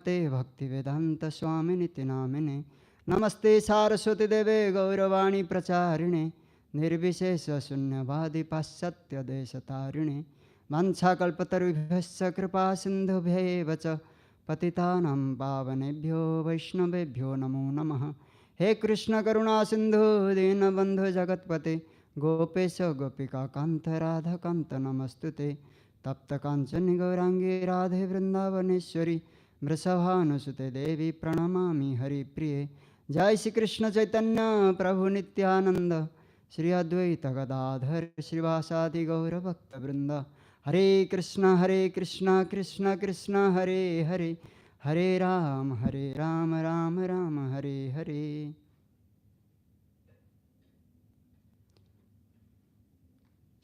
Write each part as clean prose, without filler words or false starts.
ते भक्ति वेदांत स्वामी नित्य नामिने। नमस्ते सारस्वती देवे गौरवाणी प्रचारिणे निर्विशेष शून्यवादी पाश्चात्य देशतारिणे। वंशाकल्पतरुभ्यश्च कृपा सिन्धुभ्यैव च पतितानां पावनेभ्यो वैष्णवेभ्यो नमो नमः। हे कृष्ण करुणा सिंधु दीनबंधु जगत्पते गोपेश गोपिका कांत राधा कांत नमस्तुते। तप्त कांचन गौरांगी राधे वृंदावनेश्वरी वृषभानुसुते देवी प्रणमामि हरिप्रिये। जय श्री कृष्ण चैतन्य प्रभु नित्यानंद श्री अद्वैत गदाधर श्रीवासादि गौर भक्त वृंद। हरे कृष्ण कृष्ण कृष्ण हरे हरे हरे राम राम राम हरे हरे।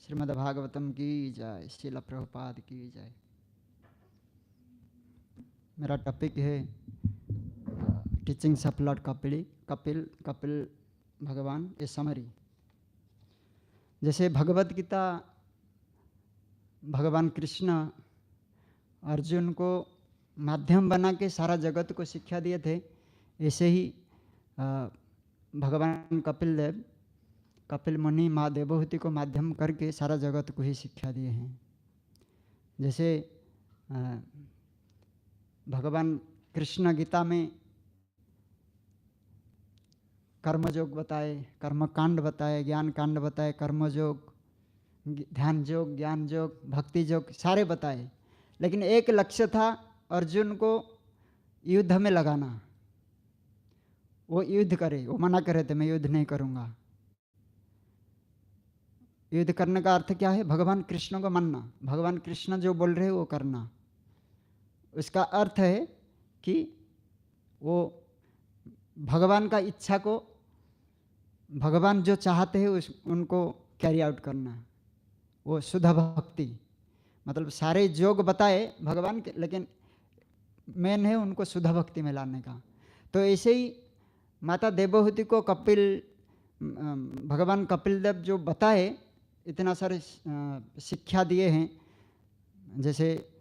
श्रीमद् भागवतम की जय, श्रील प्रभुपाद की जय। मेरा टॉपिक है टीचिंग्स ऑफ लॉर्ड कपिल भगवान ए समरी। जैसे भगवत गीता भगवान कृष्ण अर्जुन को माध्यम बना के सारा जगत को शिक्षा दिए थे, ऐसे ही भगवान कपिल मुनि माँ देवहूति को माध्यम करके सारा जगत को ही शिक्षा दिए हैं। जैसे भगवान कृष्ण गीता में कर्मयोग बताए, कर्मकांड बताए, ज्ञान कांड बताए, कर्मयोग, ध्यान योग, ज्ञान योग, भक्ति योग सारे बताए। लेकिन एक लक्ष्य था अर्जुन को युद्ध में लगाना। वो युद्ध करे, वो मना कर रहे थे मैं युद्ध नहीं करूँगा। युद्ध करने का अर्थ क्या है? भगवान कृष्ण को मानना, भगवान कृष्ण जो बोल रहे हैं वो करना। उसका अर्थ है कि वो भगवान का इच्छा को, भगवान जो चाहते हैं उनको कैरी आउट करना। वो शुद्ध भक्ति, मतलब सारे योग बताए भगवान के, लेकिन मेन है उनको शुद्ध भक्ति में लाने का। तो ऐसे ही माता देवहूति को भगवान कपिल देव जो बताए, इतना सारे शिक्षा दिए हैं। जैसे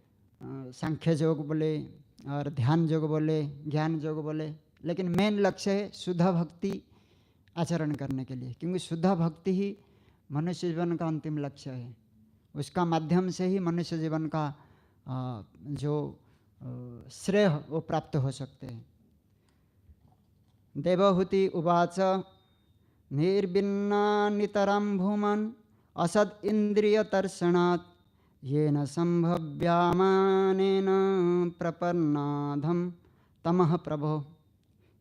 सांख्य योग बोले और ध्यान योग बोले, ज्ञान योग बोले, लेकिन मेन लक्ष्य है शुद्ध भक्ति आचरण करने के लिए, क्योंकि शुद्ध भक्ति ही मनुष्य जीवन का अंतिम लक्ष्य है। उसका माध्यम से ही मनुष्य जीवन का जो श्रेय वो प्राप्त हो सकते हैं। देवहूति उवाच निर्भिन्ना नितरां भूमन् असद इंद्रिय तर्षणात् येन संभव्यामानेन प्रपन्नाधम तमः प्रभो।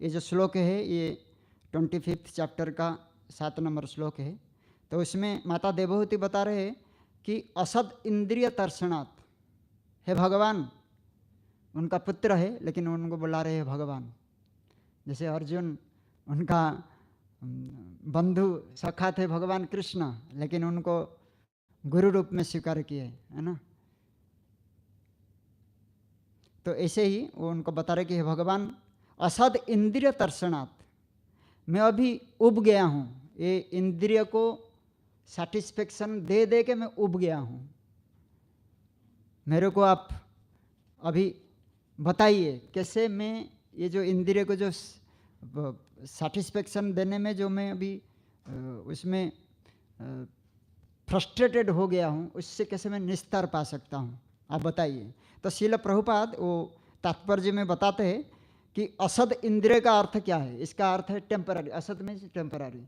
ये जो श्लोक है ये 25 चैप्टर का 7 नंबर श्लोक है। तो उसमें माता देवहूति बता रहे हैं कि असद इंद्रिय तर्षणात्, है भगवान उनका पुत्र है लेकिन उनको बुला रहे हैं भगवान। जैसे अर्जुन उनका बंधु सखा थे भगवान कृष्ण, लेकिन उनको गुरु रूप में स्वीकार किए, है ना। तो ऐसे ही वो उनको बता रहे कि भगवान असद इंद्रिय तर्षणात्, मैं अभी उब गया हूँ, ये इंद्रिय को सैटिस्फैक्शन दे दे के मैं उब गया हूँ। मेरे को आप अभी बताइए कैसे मैं ये जो इंद्रिय को जो सैटिस्फैक्शन देने में जो मैं अभी उसमें फ्रस्ट्रेटेड हो गया हूँ, उससे कैसे मैं निस्तार पा सकता हूँ, आप बताइए। तो श्रील प्रभुपाद वो तात्पर्य में बताते हैं कि असद इंद्रिय का अर्थ क्या है। इसका अर्थ है टेम्पररी। असद में टेम्पररी,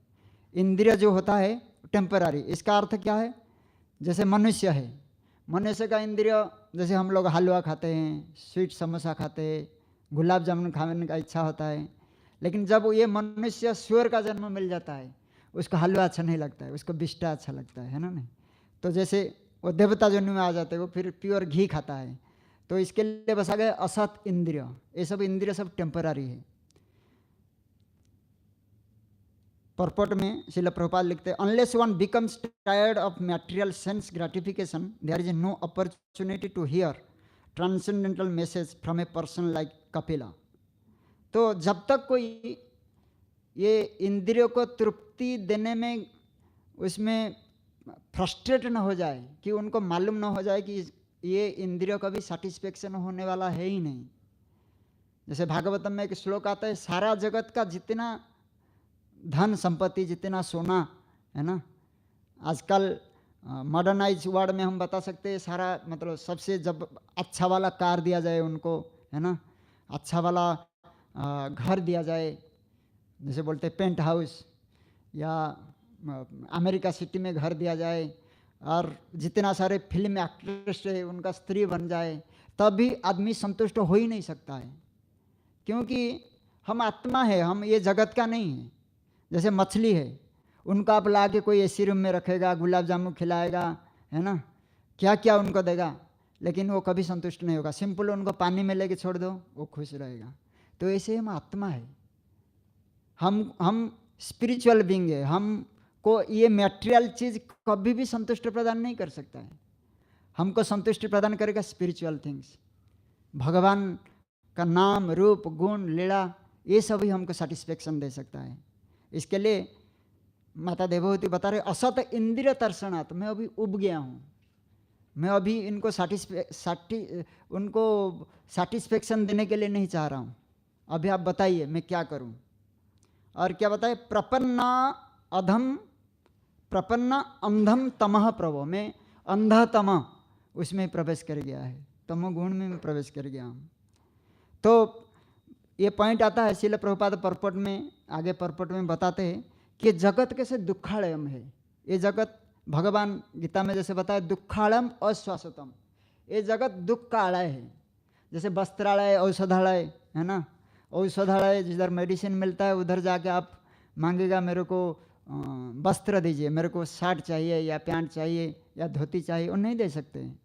इंद्रिय जो होता है टेम्पररी। इसका अर्थ क्या है? जैसे मनुष्य है, मनुष्य का इंद्रिय, जैसे हम लोग हलवा खाते हैं, स्वीट समोसा खाते हैं, गुलाब जामुन खाने का इच्छा होता है, लेकिन जब ये मनुष्य स्वर का जन्म मिल जाता है उसको हलवा अच्छा नहीं लगता है, उसको बिष्टा अच्छा लगता है ना। नहीं तो जैसे वो देवता जन्म में आ जाते हैं वो फिर प्योर घी खाता है। तो इसके लिए बसा गया असत इंद्रिय। ये सब इंद्रिय सब टेम्पररी है। परपोर्ट में श्रील प्रभुपाद लिखते हैं, unless one becomes tired of material sense gratification there is no opportunity to hear transcendental message from a person like Kapila. तो जब तक कोई ये इंद्रियों को तृप्ति देने में उसमें फ्रस्ट्रेट न हो जाए, कि उनको मालूम न हो जाए कि ये इंद्रियों का भी सेटिस्फेक्शन होने वाला है ही नहीं, जैसे भागवतम में एक श्लोक आता है, सारा जगत का जितना धन संपत्ति, जितना सोना है ना, आजकल मॉडर्नाइज वर्ड में हम बता सकते हैं, सारा मतलब सबसे जब अच्छा वाला कार दिया जाए उनको, है ना, अच्छा वाला घर दिया जाए, जैसे बोलते हैं पेंट हाउस, या अमेरिका सिटी में घर दिया जाए, और जितना सारे फिल्म एक्ट्रेस है उनका स्त्री बन जाए, तब भी आदमी संतुष्ट हो ही नहीं सकता है, क्योंकि हम आत्मा है, हम ये जगत का नहीं है। जैसे मछली है, उनको आप ला के कोई एसी रूम में रखेगा, गुलाब जामुन खिलाएगा, है ना, क्या क्या उनको देगा, लेकिन वो कभी संतुष्ट नहीं होगा। सिंपल उनको पानी में लेके छोड़ दो, वो खुश रहेगा। तो ऐसे हम आत्मा है, हम स्पिरिचुअल बीइंग है, हमको ये मटेरियल चीज़ कभी भी संतुष्टि प्रदान नहीं कर सकता है। हमको संतुष्टि प्रदान करेगा स्पिरिचुअल थिंग्स, भगवान का नाम, रूप, गुण, लीला, ये सभी हमको सेटिस्फेक्शन दे सकता है। इसके लिए माता देवहूति बता रहे, असत इंद्रिय तर्षणात्, मैं अभी उब गया हूँ, मैं अभी इनको उनको सेटिस्फेक्शन देने के लिए नहीं चाह रहा हूँ, अभी आप बताइए मैं क्या करूँ। और क्या बताए, प्रपन्ना अंधम तमः प्रभो, मैं अंधा तमः उसमें प्रवेश कर गया है, तमोगुण में मैं प्रवेश कर गया हूँ। तो ये पॉइंट आता है, श्रील प्रभुपाद परपट में, आगे परपट में बताते हैं कि जगत कैसे दुखालयम है। ये जगत भगवान गीता में जैसे बताया, दुखालयम अश्वासतम, ये जगत दुख का आलय है। जैसे वस्त्रालय, औषधालय है ना, औषधालय जिधर मेडिसिन मिलता है उधर जाके आप मांगेगा मेरे को वस्त्र दीजिए, मेरे को शर्ट चाहिए या पैंट चाहिए या धोती चाहिए, वो नहीं दे सकते हैं।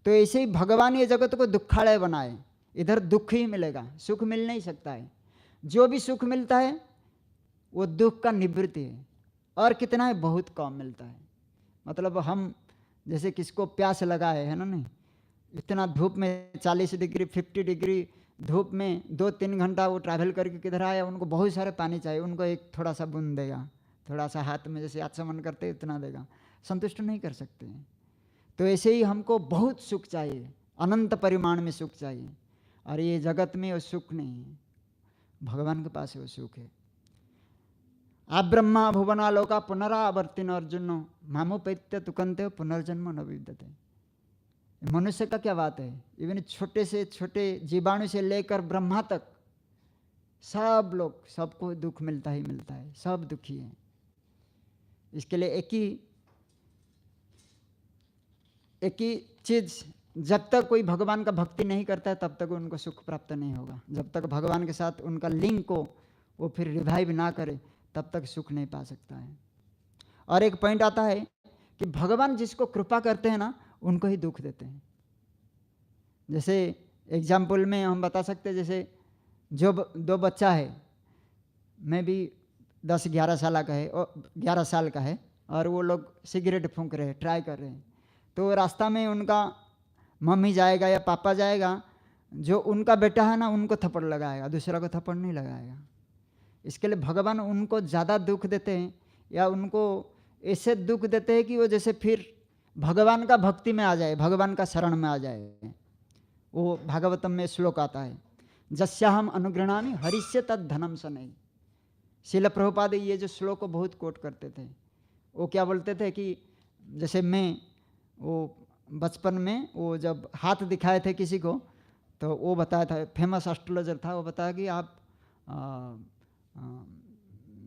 तो ऐसे ही भगवान ये जगत को दुखालय बनाए, इधर दुख ही मिलेगा, सुख मिल नहीं सकता है। जो भी सुख मिलता है वो दुख का निवृत्ति है, और कितना है, बहुत कम मिलता है। मतलब हम जैसे किसको प्यास लगा है ना, नहीं, इतना धूप में 40 डिग्री 50 डिग्री धूप में 2-3 घंटा वो ट्रैवल करके किधर आया, उनको बहुत सारे पानी चाहिए, उनको एक थोड़ा सा बूंद देगा, थोड़ा सा हाथ में जैसे आचमन करते इतना देगा, संतुष्ट नहीं कर सकते हैं। तो ऐसे ही हमको बहुत सुख चाहिए, अनंत परिमाण में सुख चाहिए, और ये जगत में वो सुख नहीं है, भगवान के पास वो सुख है। आप ब्रह्मा भुवना लोका पुनरावर्तिन अर्जुनो मामोपैत्य तुकंते पुनर्जन्म न विद्यते। मनुष्य का क्या बात है, इवन छोटे से छोटे जीवाणु से लेकर ब्रह्मा तक सब लोग, सबको दुख मिलता ही मिलता है, सब दुखी हैं। इसके लिए एक ही चीज, जब तक कोई भगवान का भक्ति नहीं करता है तब तक उनको सुख प्राप्त नहीं होगा। जब तक भगवान के साथ उनका लिंक को वो फिर रिवाइव ना करे तब तक सुख नहीं पा सकता है। और एक पॉइंट आता है कि भगवान जिसको कृपा करते हैं ना, उनको ही दुख देते हैं। जैसे एग्जाम्पल में हम बता सकते हैं, जैसे जो 2 बच्चा है, मैं भी 10-11 साल का है और 11 साल का है, और वो लोग सिगरेट फूंक रहे हैं, ट्राई कर रहे हैं, तो रास्ता में उनका मम्मी जाएगा या पापा जाएगा, जो उनका बेटा है ना उनको थप्पड़ लगाएगा, दूसरा को थप्पड़ नहीं लगाएगा। इसके लिए भगवान उनको ज़्यादा दुख देते हैं, या उनको ऐसे दुख देते हैं कि वो जैसे फिर भगवान का भक्ति में आ जाए, भगवान का शरण में आ जाए। वो भागवतम में श्लोक आता है, जस्याहम अनुगृणामि हरिष्य तद धनम सनई। श्रील प्रभुपाद ये जो श्लोक को बहुत कोट करते थे। वो क्या बोलते थे कि जैसे मैं वो बचपन में वो जब हाथ दिखाए थे किसी को, तो वो बताया था, फेमस एस्ट्रोलॉजर था, वो बताया कि आप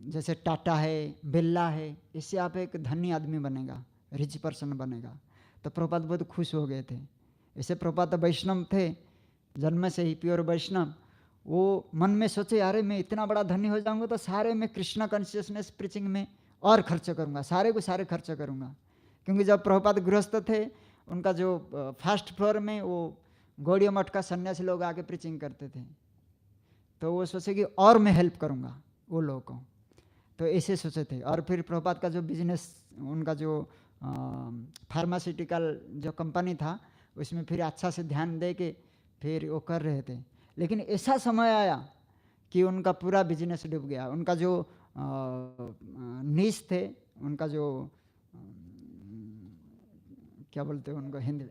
जैसे टाटा है, बिरला है, इससे आप एक धनी आदमी बनेगा, रिच पर्सन बनेगा। तो प्रभुपाद बहुत खुश हो गए थे। ऐसे प्रभुपाद वैष्णव थे, जन्म से ही प्योर वैष्णव। वो मन में सोचे, अरे मैं इतना बड़ा धनी हो जाऊंगा तो सारे मैं कृष्णा कॉन्शियसनेस प्रीचिंग में और खर्च करूंगा, सारे को सारे खर्च करूंगा। क्योंकि जब प्रभुपाद गृहस्थ थे, उनका जो फर्स्ट फ्लोर में वो गौड़िया मठ का सन्यासी लोग आके प्रीचिंग करते थे, तो वो सोचे कि और मैं हेल्प करूंगा वो लोगों को, तो ऐसे सोचे थे। और फिर प्रभुपाद का जो बिजनेस, उनका जो फार्मास्यूटिकल जो कंपनी था, उसमें फिर अच्छा से ध्यान दे के फिर वो कर रहे थे। लेकिन ऐसा समय आया कि उनका पूरा बिजनेस डूब गया। उनका जो नीस थे, उनका जो क्या बोलते हैं उनको हिंदी,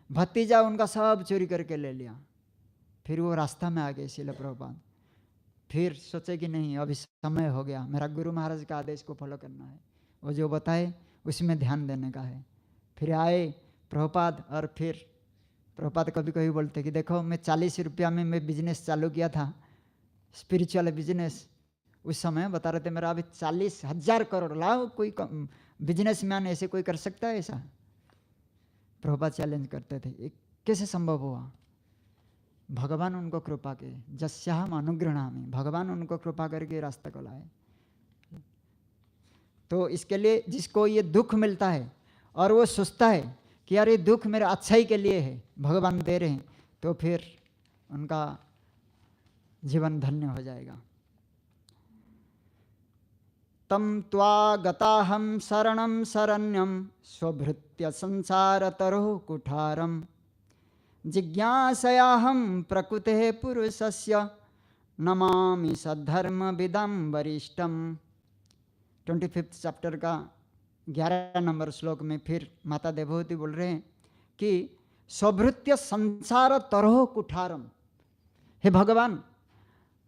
भतीजा उनका सब चोरी करके ले लिया। फिर वो रास्ता में आ गए श्रील प्रभुपाद। फिर सोचे कि नहीं अभी समय हो गया, मेरा गुरु महाराज का आदेश को फॉलो करना है, वो जो बताए उसमें ध्यान देने का है। फिर आए प्रभुपाद, और फिर प्रभुपाद कभी कभी बोलते कि देखो मैं 40 रुपया में मैं बिजनेस चालू किया था, स्पिरिचुअल बिजनेस। उस समय बता रहे थे मेरा अभी 40,000 करोड़, लाओ कोई बिजनेसमैन ऐसे कोई कर सकता है ऐसा? प्रभुपाद चैलेंज करते थे, ये कैसे संभव हुआ? भगवान उनको कृपा के, जस्याहम अनुग्रहामि, भगवान उनको कृपा करके रास्ते को लाए। तो इसके लिए जिसको ये दुख मिलता है और वो सोचता है कि यार ये दुख मेरे अच्छाई के लिए है, भगवान दे रहे हैं, तो फिर उनका जीवन धन्य हो जाएगा। तम त्वा गताहम शरणम शरण्यम स्वभृत्य संसार तरो कुठारम जिज्ञासयाहम प्रकृते पुरुषस्य नमामि सद्धर्म विदम वरिष्ठम। 25 चैप्टर का 11 नंबर श्लोक में फिर माता देवहूति बोल रहे हैं कि स्वभृत्य संसार तरोह कुठारम, हे भगवान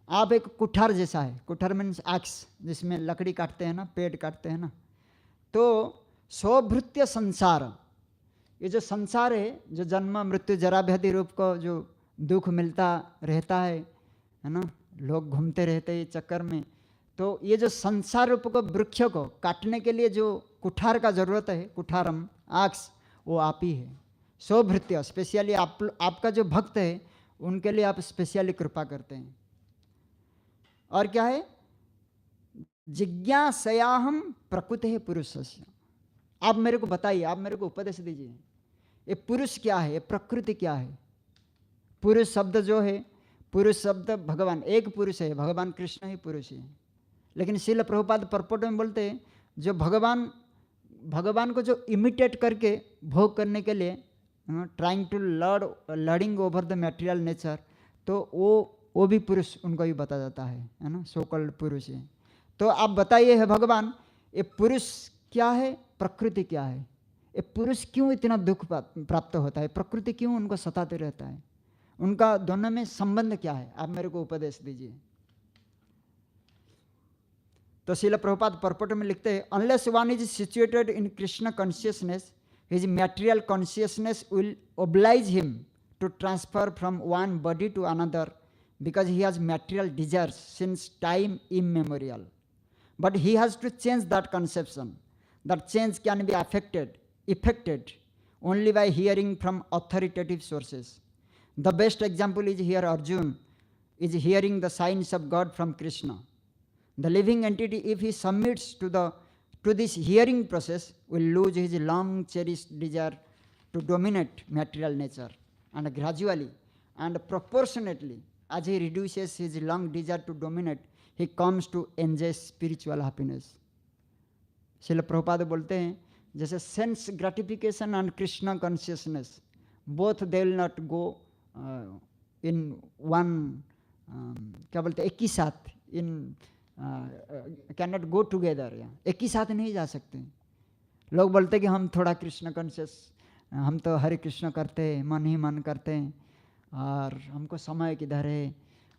आप एक कुठार जैसा है। कुठार मीन्स एक्स, जिसमें लकड़ी काटते हैं ना, पेड़ काटते हैं ना। तो स्वभृत्य संसार, ये जो संसार है, जो जन्म मृत्यु जरा व्याधि रूप को जो दुख मिलता रहता है ना, लोग घूमते रहते हैं चक्कर में, तो ये जो संसार रूप को वृक्ष को काटने के लिए जो कुठार का जरूरत है, कुठारम आक्स, वो आप ही है। स्वभृत्य स्पेशली आपका जो भक्त है उनके लिए आप स्पेशली कृपा करते हैं। और क्या है? जिज्ञासयाहम प्रकृते पुरुषस्य, आप मेरे को बताइए, आप मेरे को उपदेश दीजिए, ये पुरुष क्या है, ये प्रकृति क्या है? पुरुष शब्द जो है, पुरुष शब्द भगवान, एक पुरुष है, भगवान कृष्ण ही पुरुष है। लेकिन श्रील प्रभुपाद परपोट में बोलते हैं जो भगवान को जो इमिटेट करके भोग करने के लिए trying to lording over the material nature, तो वो भी पुरुष उनको भी बता जाता है ना, सो कॉल्ड पुरुष है। तो आप बताइए है भगवान, ये पुरुष क्या है, प्रकृति क्या है? ये पुरुष क्यों इतना दुख प्राप्त होता है, प्रकृति क्यों उनको सताते रहता है, उनका दोनों में संबंध क्या है? आप मेरे को उपदेश दीजिए। तो श्रील प्रभुपाद परपोट में लिखते हैं, unless one is situated in Krishna consciousness, his material consciousness will oblige him to transfer from one body to another because he has material desires since time immemorial. But he has to change that conception. That change can be effected only by hearing from authoritative sources. The best example is here Arjuna is hearing the signs of God from Krishna. The living entity, if he submits to this hearing process, will lose his long cherished desire to dominate material nature, and gradually and proportionately as he reduces his long desire to dominate, he comes to enjoy spiritual happiness. Srila Prabhupada बोलते हैं जैसे sense gratification and Krishna consciousness, both they will not go in one, क्या बोलते हैं, एक ही साथ, in can not go together, एक ही साथ नहीं जा सकते। लोग बोलते हैं कि हम थोड़ा कृष्ण कॉन्शियस, हम तो हरे कृष्ण करते हैं, मन ही मन करते हैं, और हमको समय किधर है,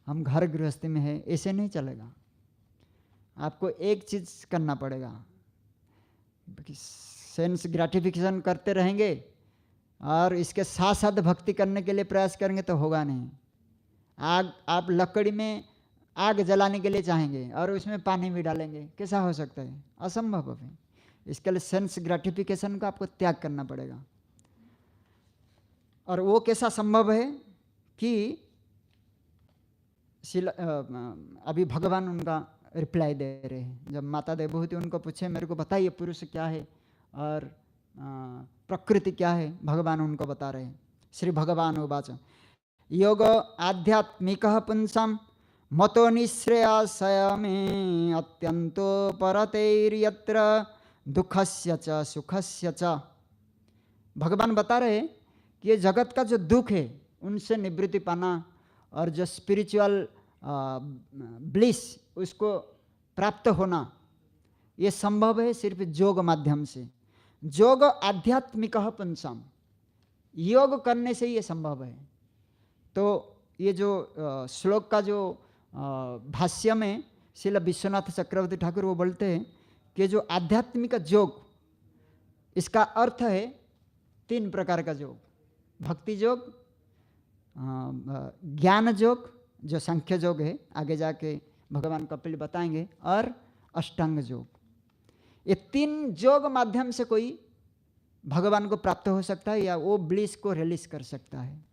हम घर गृहस्थी में है, ऐसे नहीं चलेगा। आपको एक चीज़ करना पड़ेगा, सेंस ग्रेटिफिकेशन करते रहेंगे और इसके साथ साथ भक्ति करने के लिए प्रयास करेंगे तो होगा नहीं। आप लकड़ी में आग जलाने के लिए चाहेंगे और उसमें पानी भी डालेंगे, कैसा हो सकता है? असंभव है। इसके लिए सेंस ग्रेटिफिकेशन का आपको त्याग करना पड़ेगा। और वो कैसा संभव है कि अभी भगवान उनका रिप्लाई दे रहे हैं। जब माता देवहूति उनको पूछे मेरे को बताइए पुरुष क्या है और प्रकृति क्या है, भगवान उनको बता रहे हैं। श्री भगवान उवाच योग आध्यात्मिक पुंसम मतो निःश्रेयसय में अत्यंतो परतैर्यत्र दुखस्य च सुखस्य च। भगवान बता रहे हैं कि ये जगत का जो दुख है उनसे निवृत्ति पाना और जो स्पिरिचुअल ब्लिस उसको प्राप्त होना, ये संभव है सिर्फ योग माध्यम से। योग आध्यात्मिक पुंसम, योग करने से ये संभव है। तो ये जो श्लोक का जो भाष्य में श्रील विश्वनाथ चक्रवर्ती ठाकुर वो बोलते हैं कि जो आध्यात्मिक योग, इसका अर्थ है 3 प्रकार का योग: भक्ति योग, ज्ञान योग जो सांख्य योग है, आगे जाके भगवान कपिल बताएंगे, और अष्टांग योग। ये 3 योग माध्यम से कोई भगवान को प्राप्त हो सकता है या वो ब्लिस को रिलीज कर सकता है।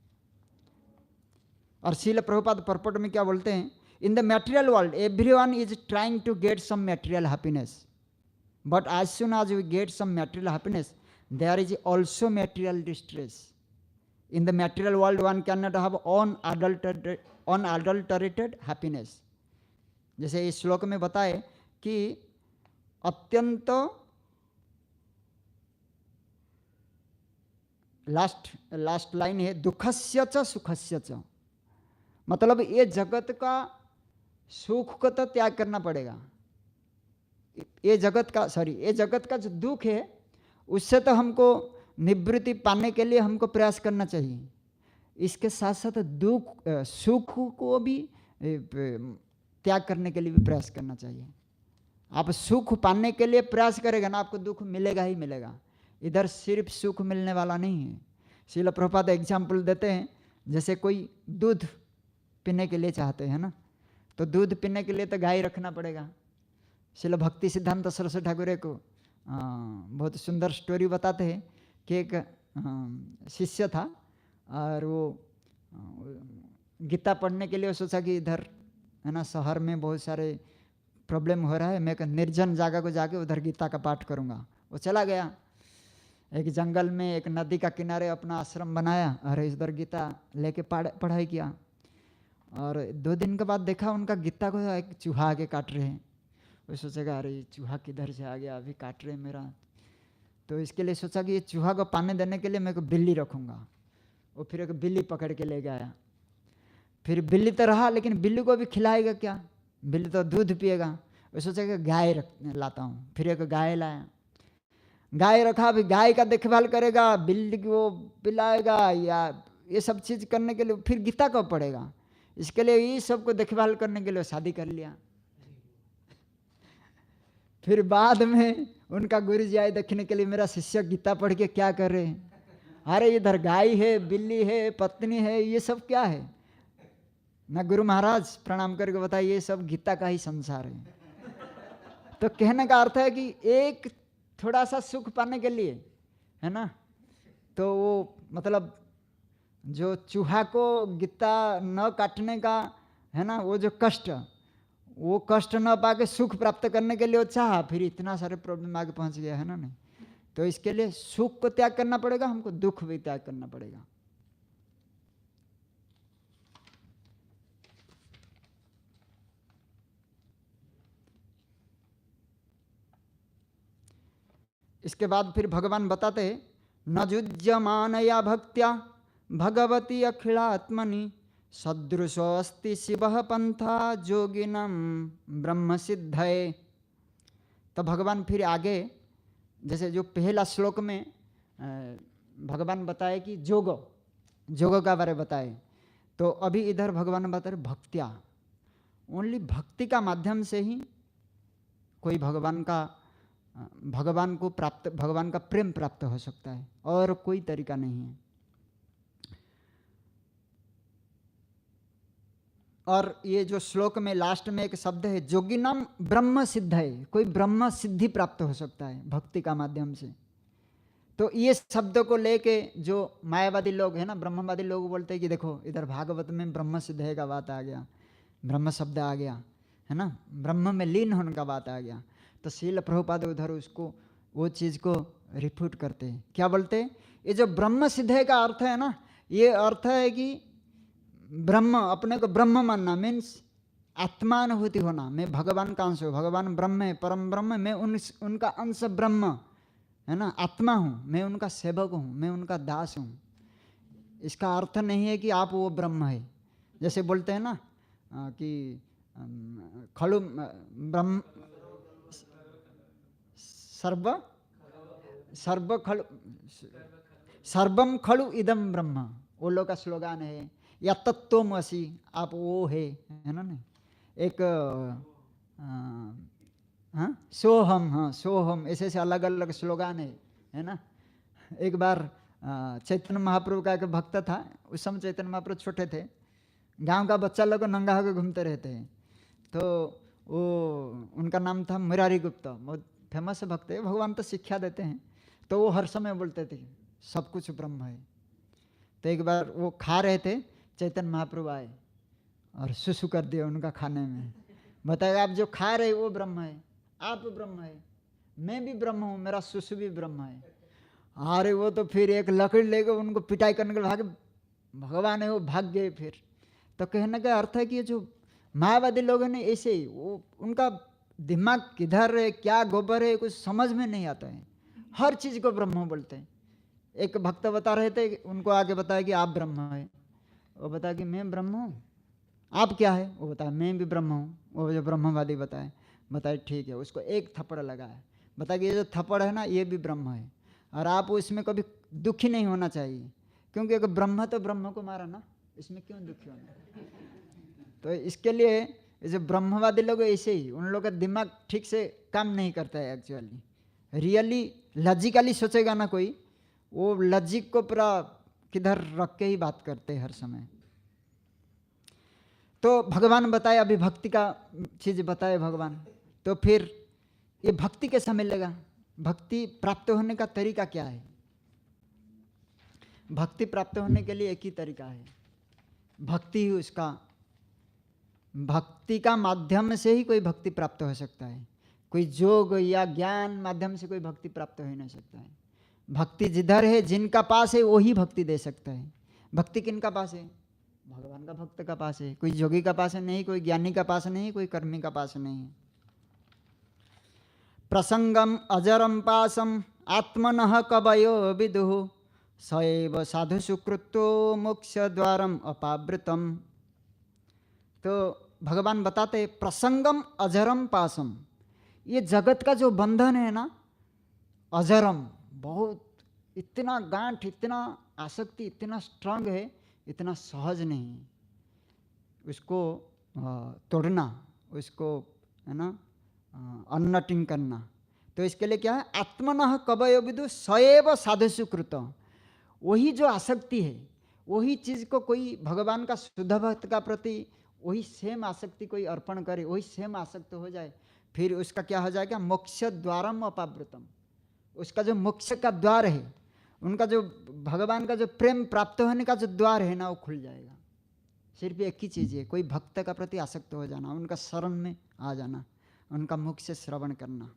और श्रील प्रभुपाद पर्पट में क्या बोलते हैं, in the material world everyone is trying to get some material happiness, but as soon as we get some material happiness, there is also material distress. In the material world, one cannot have unadulterated happiness. जैसे इस श्लोक में बताए कि अत्यंत last line है, दुखस्य च सुखस्य च, मतलब ये जगत का सुख को तो त्याग करना पड़ेगा, ये जगत का जो दुख है उससे तो हमको निवृत्ति पाने के लिए हमको प्रयास करना चाहिए। इसके साथ साथ सुख को भी त्याग करने के लिए भी प्रयास करना चाहिए। आप सुख पाने के लिए प्रयास करेगा ना, आपको दुख मिलेगा ही मिलेगा। इधर सिर्फ सुख मिलने वाला नहीं है। श्रील प्रभुपाद एग्जाम्पल देते हैं, जैसे कोई दूध पीने के लिए चाहते हैं ना, तो दूध पीने के लिए तो गाय रखना पड़ेगा। श्रील भक्ति सिद्धांत सरस्वती ठाकुर को बहुत सुंदर स्टोरी बताते हैं कि एक शिष्य था और वो गीता पढ़ने के लिए सोचा कि इधर है ना शहर में बहुत सारे प्रॉब्लम हो रहा है, मैं एक निर्जन जगह को जाके उधर गीता का पाठ करूँगा। वो चला गया एक जंगल में, एक नदी का किनारे अपना आश्रम बनाया और इधर गीता लेके पढ़ाई किया। और 2 दिन के बाद देखा उनका गीता को एक चूहा आगे काट रहे हैं। वो सोचेगा अरे चूहा किधर से आ गया, अभी काट रहे मेरा। तो इसके लिए सोचा कि ये चूहा को पानी देने के लिए मैं एक बिल्ली रखूँगा। वो फिर एक बिल्ली पकड़ के ले गया। फिर बिल्ली तो रहा, लेकिन बिल्ली को भी खिलाएगा क्या, बिल्ली तो दूध पिएगा। वो सोचेगा गाय लाता हूँ। फिर एक गाय लाया, गाय रखा, अभी गाय का देखभाल करेगा, बिल्ली को पिलाएगा, या ये सब चीज़ करने के लिए फिर गीता कब पढ़ेगा। इसके लिए ये सबको देखभाल करने के लिए शादी कर लिया। फिर बाद में उनका गुरु जी आए देखने के लिए, मेरा शिष्य गीता पढ़ के क्या कर रहे हैं। अरे इधर गाय है, बिल्ली है, पत्नी है, ये सब क्या है ना। गुरु महाराज प्रणाम करके बताइए, ये सब गीता का ही संसार है। तो कहने का अर्थ है कि एक थोड़ा सा सुख पाने के लिए है ना, तो वो मतलब जो चूहा को गीता न काटने का है ना, वो जो कष्ट, वो कष्ट न पाके सुख प्राप्त करने के लिए वो चाहा, फिर इतना सारे प्रॉब्लम आगे पहुंच गया है ना। नहीं तो इसके लिए सुख को त्याग करना पड़ेगा, हमको दुख भी त्याग करना पड़ेगा। इसके बाद फिर भगवान बताते हैं, न युज्यमानया भक्त्या भगवती अखिलात्मनि सदृशो अस्ति शिवः पंथा योगिनम ब्रह्म सिद्धये। तो भगवान फिर आगे, जैसे जो पहला श्लोक में भगवान बताए कि जोग का बारे बताए, तो अभी इधर भगवान बता रहे भक्त्या, ओनली भक्ति का माध्यम से ही कोई भगवान को प्राप्त, भगवान का प्रेम प्राप्त हो सकता है, और कोई तरीका नहीं है। और ये जो श्लोक में लास्ट में एक शब्द है जोगिनाम ब्रह्म सिद्ध है, कोई ब्रह्म सिद्धि प्राप्त हो सकता है भक्ति का माध्यम से। तो ये शब्द को लेके जो मायावादी लोग है ना, ब्रह्मवादी लोग बोलते हैं कि देखो इधर भागवत में ब्रह्म सिद्ध है का बात आ गया, ब्रह्म शब्द आ गया है ना, ब्रह्म में लीन होने का बात आ गया। तो श्रील प्रभुपाद उधर उसको वो चीज़ को रिफ्यूट करते हैं। क्या बोलते हैं, ये जो ब्रह्म सिद्ध है का अर्थ है ना, ये अर्थ है कि ब्रह्म, अपने को ब्रह्म मानना, मीन्स आत्मानुभूति होना, मैं भगवान का अंश हूँ, भगवान ब्रह्म है, परम ब्रह्म, मैं उनका अंश ब्रह्म है ना, आत्मा हूँ, मैं उनका सेवक हूँ, मैं उनका दास हूँ। इसका अर्थ नहीं है कि आप वो ब्रह्म है। जैसे बोलते हैं ना कि खलु ब्रह्म सर्वम खलु इदम ब्रह्म, वो लोग का स्लोगान है। या तत्त्वमसि, आप वो है ना नहीं, एक हाँ सोहम, हाँ सोहम, ऐसे ऐसे अलग अलग स्लोगान है ना। एक बार चैतन्य महाप्रभु का एक भक्त था, उस समय चैतन्य महाप्रभु छोटे थे, गांव का बच्चा लोग नंगा होकर घूमते रहते हैं, तो वो उनका नाम था मुरारी गुप्ता, बहुत फेमस भक्त है, भगवान तो शिक्षा देते हैं, तो वो हर समय बोलते थे सब कुछ ब्रह्म है। तो एक बार वो खा रहे थे, चैतन्य महाप्रभु आए और सुसु कर दिया उनका खाने में, बताया आप जो खा रहे वो ब्रह्म है, आप ब्रह्म है, मैं भी ब्रह्म हूँ, मेरा सुसु भी ब्रह्म है। अरे वो तो फिर एक लकड़ी लेकर उनको पिटाई करने के भाग, भगवान है वो भाग गए फिर। तो कहने का अर्थ है कि ये जो मायावादी लोग हैं ऐसे ही, वो उनका दिमाग किधर है, क्या गोबर है, कुछ समझ में नहीं आता है, हर चीज़ को ब्रह्म बोलते हैं। एक भक्त बता रहे थे, उनको आगे बताया कि आप ब्रह्म है, वो बताया कि मैं ब्रह्म हूँ, आप क्या है, वो बताया मैं भी ब्रह्म हूँ। वो जो ब्रह्मवादी बताए ठीक है, उसको एक थप्पड़ लगाया, बताया कि ये जो थप्पड़ है ना ये भी ब्रह्म है, और आप इसमें कभी दुखी नहीं होना चाहिए, क्योंकि अगर ब्रह्म तो ब्रह्म को मारा ना, इसमें क्यों दुखी होना। तो इसके लिए जो ब्रह्मवादी लोग ऐसे ही, उन लोगों का दिमाग ठीक से काम नहीं करता है एक्चुअली, रियली लॉजिकली सोचेगा ना कोई, वो लॉजिक को पूरा किधर रख के ही बात करते हैं हर समय। तो भगवान बताए, अभी भक्ति का चीज़ बताए भगवान, तो फिर ये भक्ति कैसा मिलेगा, भक्ति प्राप्त होने का तरीका क्या है। भक्ति प्राप्त होने के लिए एक ही तरीका है, भक्ति ही उसका, भक्ति का माध्यम से ही कोई भक्ति प्राप्त हो सकता है, कोई योग या ज्ञान माध्यम से कोई भक्ति प्राप्त हो ही नहीं सकता है। भक्ति जिधर है, जिनका पास है वही भक्ति दे सकता है। भक्ति किनका पास है, भगवान का भक्त का पास है, कोई योगी का पास नहीं, कोई ज्ञानी का पास नहीं, कोई कर्मी का पास नहीं। प्रसंगम अजरम पासम आत्मनः कवयो विदुः सएव साधु सुकृतो मोक्ष द्वारम अपावृतम। तो भगवान बताते प्रसंगम अजरम पासम, ये जगत का जो बंधन है ना अजरम, बहुत इतना गांठ, इतना आसक्ति, इतना स्ट्रांग है, इतना सहज नहीं उसको तोड़ना, उसको है ना अनटिंग करना। तो इसके लिए क्या है, आत्मनः कवयो विदु सएव साधुषु कृत, वही जो आसक्ति है, वही चीज़ को कोई भगवान का शुद्ध भक्त का प्रति वही सेम आसक्ति कोई अर्पण करे, वही सेम आसक्त हो जाए, फिर उसका क्या हो जाएगा, मोक्ष द्वारम अपावृतम, उसका जो मोक्ष का द्वार है, उनका जो भगवान का जो प्रेम प्राप्त होने का जो द्वार है ना वो खुल जाएगा। सिर्फ एक ही चीज़ है, कोई भक्त का प्रति आसक्त हो जाना, उनका शरण में आ जाना, उनका मुख से श्रवण करना।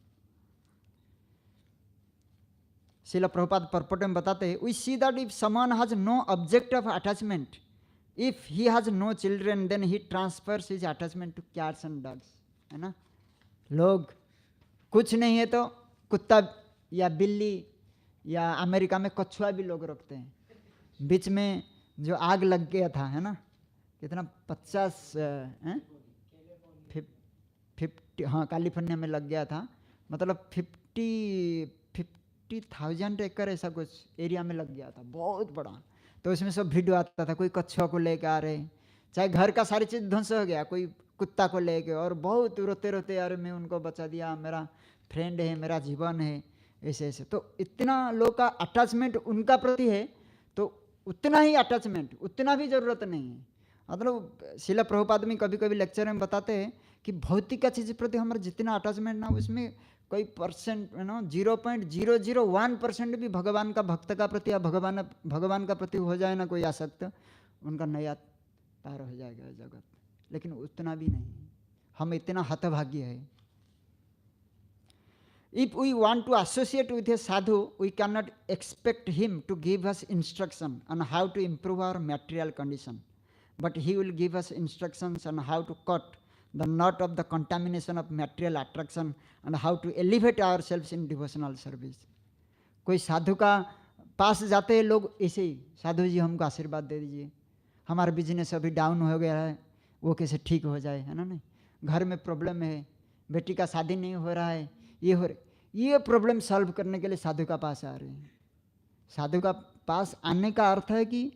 श्रील प्रभुपाद पर्पट में बताते हैं, we see that if someone has no object of attachment, if he has no children, then he transfers his attachment to cats and dogs, है ना। लोग कुछ नहीं है तो कुत्ता या बिल्ली, या अमेरिका में कछुआ भी लोग रखते हैं। बीच में जो आग लग गया था, है ना, कितना 50 हाँ कैलिफोर्निया में लग गया था, मतलब 50,000 एकड़ ऐसा कुछ एरिया में लग गया था, बहुत बड़ा। तो उसमें सब वीडियो आता था, कोई कछुआ को लेके आ रहे, चाहे घर का सारी चीज़ ध्वंस हो गया, कोई कुत्ता को लेके, और बहुत रोते रोते यार मैं उनको बचा दिया, मेरा फ्रेंड है, मेरा जीवन है, ऐसे ऐसे। तो इतना लोग का अटैचमेंट उनका प्रति है, तो उतना ही अटैचमेंट, उतना भी ज़रूरत नहीं है। मतलब श्रील प्रभुपाद में कभी कभी लेक्चर में बताते हैं कि भौतिक चीज़ प्रति हमारा जितना अटैचमेंट ना, उसमें कोई परसेंट, यू नो 0.001% भी भगवान का भक्त का प्रति या भगवान का प्रति हो जाए ना कोई आसक्त, उनका नया पार हो जाएगा जगत। लेकिन उतना भी नहीं, हम इतना हतभाग्य है। If we want to associate with a sadhu, we cannot expect him to give us instruction on how to improve our material condition, but he will give us instructions on how to cut the knot of the contamination of material attraction and how to elevate ourselves in devotional service. कोई साधु का पास जाते हैं लोग ऐसे ही, साधु जी हमको आशीर्वाद दे दीजिए, हमारा बिजनेस अभी डाउन हो गया है, वो कैसे ठीक हो जाए, है ना, नहीं घर में प्रॉब्लम है, बेटी का शादी नहीं हो रहा है, ये प्रॉब्लम सॉल्व करने के लिए साधु का पास आ रहे हैं। साधु का पास आने का अर्थ है कि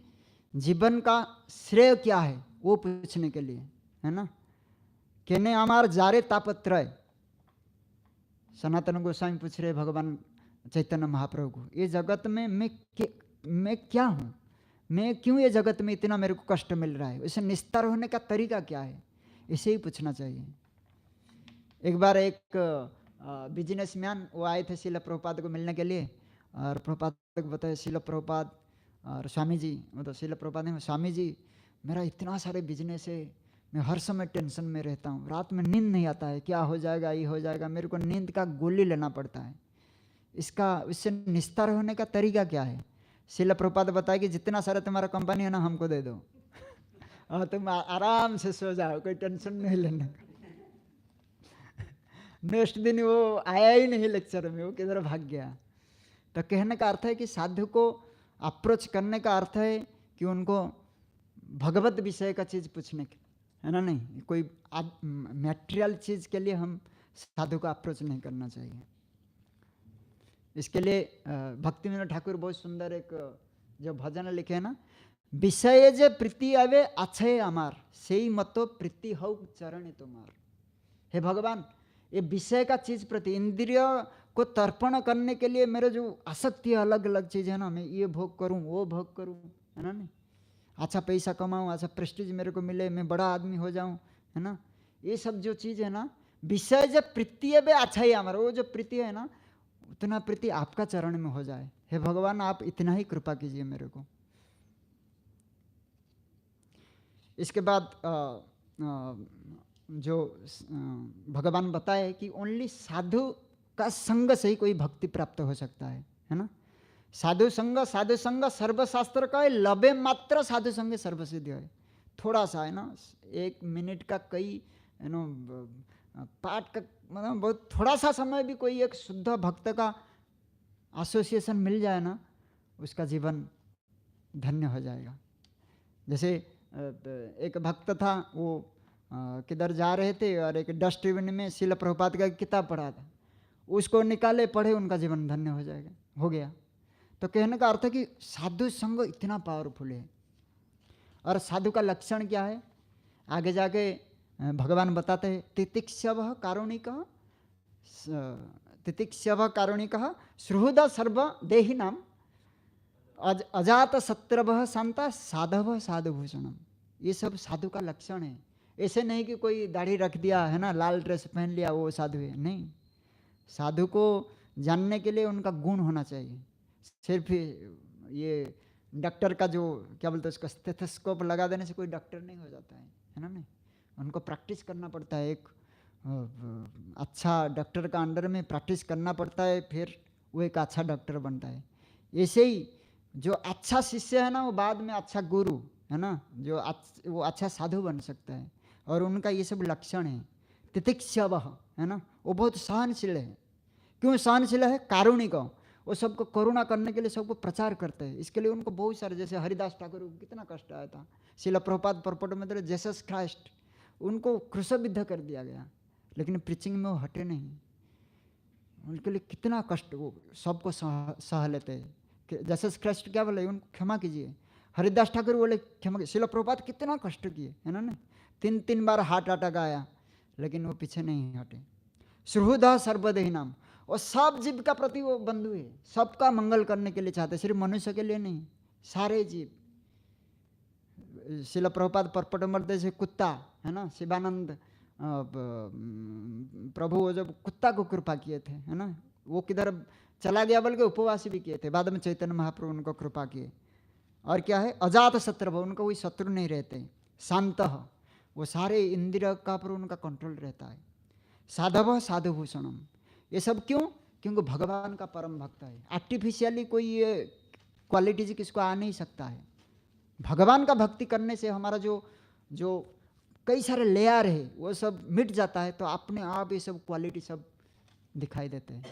जीवन का श्रेय क्या है वो पूछने के लिए, है ना। केने हमार जारे तापत्रय, सनातन गोस्वामी पूछ रहे भगवान चैतन्य महाप्रभु को, ये जगत में मैं क्या हूँ, मैं क्यों ये जगत में इतना मेरे को कष्ट मिल रहा है, इसे निस्तार होने का तरीका क्या है, इसे ही पूछना चाहिए। एक बार एक बिजनेसमैन वो आए थे शिला प्रभुपाद को मिलने के लिए, और प्रभुपाद को बताया शिला प्रभुपाद और स्वामी जी, मतलब शिला प्रभुपाद ने, स्वामी जी मेरा इतना सारे बिजनेस है, मैं हर समय टेंशन में रहता हूँ, रात में नींद नहीं आता है, क्या हो जाएगा ये हो जाएगा, मेरे को नींद का गोली लेना पड़ता है, इससे निस्तार होने का तरीका क्या है। शिला प्रभुपाद बताया कि जितना सारा तुम्हारा कंपनी है ना हमको दे दो और तुम आराम से सो जाओ, कोई टेंशन नहीं लेना। नेक्स्ट दिन वो आया ही नहीं लेक्चर में, वो किधर भाग गया। तो कहने का अर्थ है कि साधु को अप्रोच करने का अर्थ है कि उनको भगवत विषय का चीज़ पूछने के, है ना, नहीं कोई मैटेरियल चीज़ के लिए हम साधु का अप्रोच नहीं करना चाहिए। इसके लिए भक्ति विनोद ठाकुर बहुत सुंदर एक जो भजन लिखे है ना, विषय जे प्रीति आवे अच्छे अमार, से ही मतो प्रीति हो चरण तुम्हार। हे भगवान, ये विषय का चीज़ प्रति इंद्रिय को तर्पण करने के लिए मेरे जो आसक्ति है, अलग अलग चीज़ है ना, मैं ये भोग करूँ वो भोग करूँ, है ना, नहीं अच्छा पैसा कमाऊँ, अच्छा प्रेस्टीज मेरे को मिले, मैं बड़ा आदमी हो जाऊँ, है ना, ये सब जो चीज़ है ना, विषय जब प्रीति है अच्छा ही हमारा, वो जो प्रीति है ना, उतना प्रीति आपका चरण में हो जाए। हे भगवान, आप इतना ही कृपा कीजिए मेरे को। इसके बाद जो भगवान बताए कि ओनली साधु का संग से ही कोई भक्ति प्राप्त हो सकता है ना। साधु संग सर्वशास्त्र का है, लबे मात्र साधु संग सर्वसिद्धि है। थोड़ा सा है ना, 1 मिनट का कई यू नो पाठ का मतलब बहुत थोड़ा सा समय भी कोई एक शुद्ध भक्त का एसोसिएशन मिल जाए ना, उसका जीवन धन्य हो जाएगा। जैसे एक भक्त था, वो किधर जा रहे थे और एक डस्टबिन में शिला प्रभुपाद का किताब पढ़ा था, उसको निकाले पढ़े, उनका जीवन धन्य हो जाएगा, हो गया। तो कहने का अर्थ है कि साधु संग इतना पावरफुल है। और साधु का लक्षण क्या है, आगे जाके भगवान बताते हैं, तितिक्षव कारुणिक सुहृद सर्व देही नाम अजात शत्रभ शांता साधव साधुभूषणम। ये सब साधु का लक्षण है। ऐसे नहीं कि कोई दाढ़ी रख दिया है ना, लाल ड्रेस पहन लिया वो साधु है, नहीं। साधु को जानने के लिए उनका गुण होना चाहिए। सिर्फ ये डॉक्टर का जो क्या बोलते हैं उसका स्टेथोस्कोप लगा देने से कोई डॉक्टर नहीं हो जाता है ना, नहीं। उनको प्रैक्टिस करना पड़ता है, एक अच्छा डॉक्टर का अंडर में प्रैक्टिस करना पड़ता है, फिर वो एक अच्छा डॉक्टर बनता है। ऐसे ही जो अच्छा शिष्य है ना, वो बाद में अच्छा गुरु, है ना, वो अच्छा साधु बन सकता है। और उनका ये सब लक्षण है। तितिक्षव, है ना, वो बहुत सहनशील है। क्यों सहनशील है? कारुणिक, वो सबको करुणा करने के लिए सबको प्रचार करते हैं। इसके लिए उनको बहुत सारे, जैसे हरिदास ठाकुर को कितना कष्ट आया था, शिला प्रभुपाद परपट में जेसस क्राइस्ट, उनको क्रूसबिद्ध कर दिया गया, लेकिन प्रीचिंग में वो हटे नहीं। उनके लिए कितना कष्ट, वो सबको सह लेते हैं। जेसस क्राइस्ट क्या बोले, उनको क्षमा कीजिए। हरिदास ठाकुर बोले क्षमा कीजिए। शिला प्रभुपाद कितना कष्ट किए, है ना, 3 बार हार्ट अटैक आया, लेकिन वो पीछे नहीं हटे। सुहृद सर्वदेही नाम, और सब जीव का प्रति वो बंधु है, सबका मंगल करने के लिए चाहते, सिर्फ मनुष्य के लिए नहीं, सारे जीव। शिला प्रभुपाद परपट मरते से कुत्ता, है ना, शिवानंद प्रभु जब कुत्ता को कृपा किए थे, है ना, वो किधर चला गया बल्कि उपवास भी किए थे, बाद में चैतन्य महाप्रभु उनको कृपा किए। और क्या है, अजात शत्रु, उनका कोई शत्रु नहीं रहते। शांत, वो सारे इंद्रिय का पर उनका कंट्रोल रहता है। साधव साधुभूषणम, ये सब क्यों? क्योंकि भगवान का परम भक्त है। आर्टिफिशियली कोई ये क्वालिटीज किसको आ नहीं सकता है। भगवान का भक्ति करने से हमारा जो कई सारे लेयर है वो सब मिट जाता है, तो अपने आप ये सब क्वालिटी सब दिखाई देते हैं।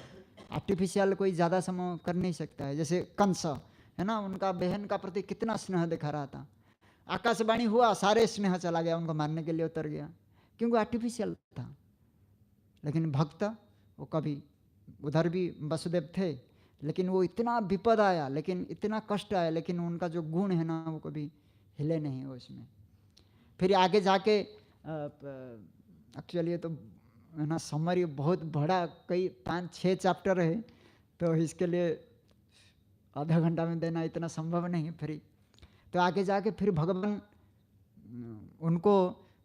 आर्टिफिशियल कोई ज़्यादा समय कर नहीं सकता है। जैसे कंस, है ना, उनका बहन का प्रति कितना स्नेह दिखा रहा था, आकाशवाणी हुआ, सारे स्नेह चला गया, उनको मारने के लिए उतर गया, क्योंकि आर्टिफिशियल था। लेकिन भक्त, वो कभी उधर भी वसुदेव थे, लेकिन वो इतना विपद आया, लेकिन इतना कष्ट आया, लेकिन उनका जो गुण है ना, वो कभी हिले नहीं वो उसमें। फिर आगे जाके एक्चुअली तो है ना समरी बहुत बड़ा, कई 5-6 चैप्टर है, तो इसके लिए आधा घंटा में देना इतना संभव नहीं है। फिर तो आगे जाके फिर भगवान उनको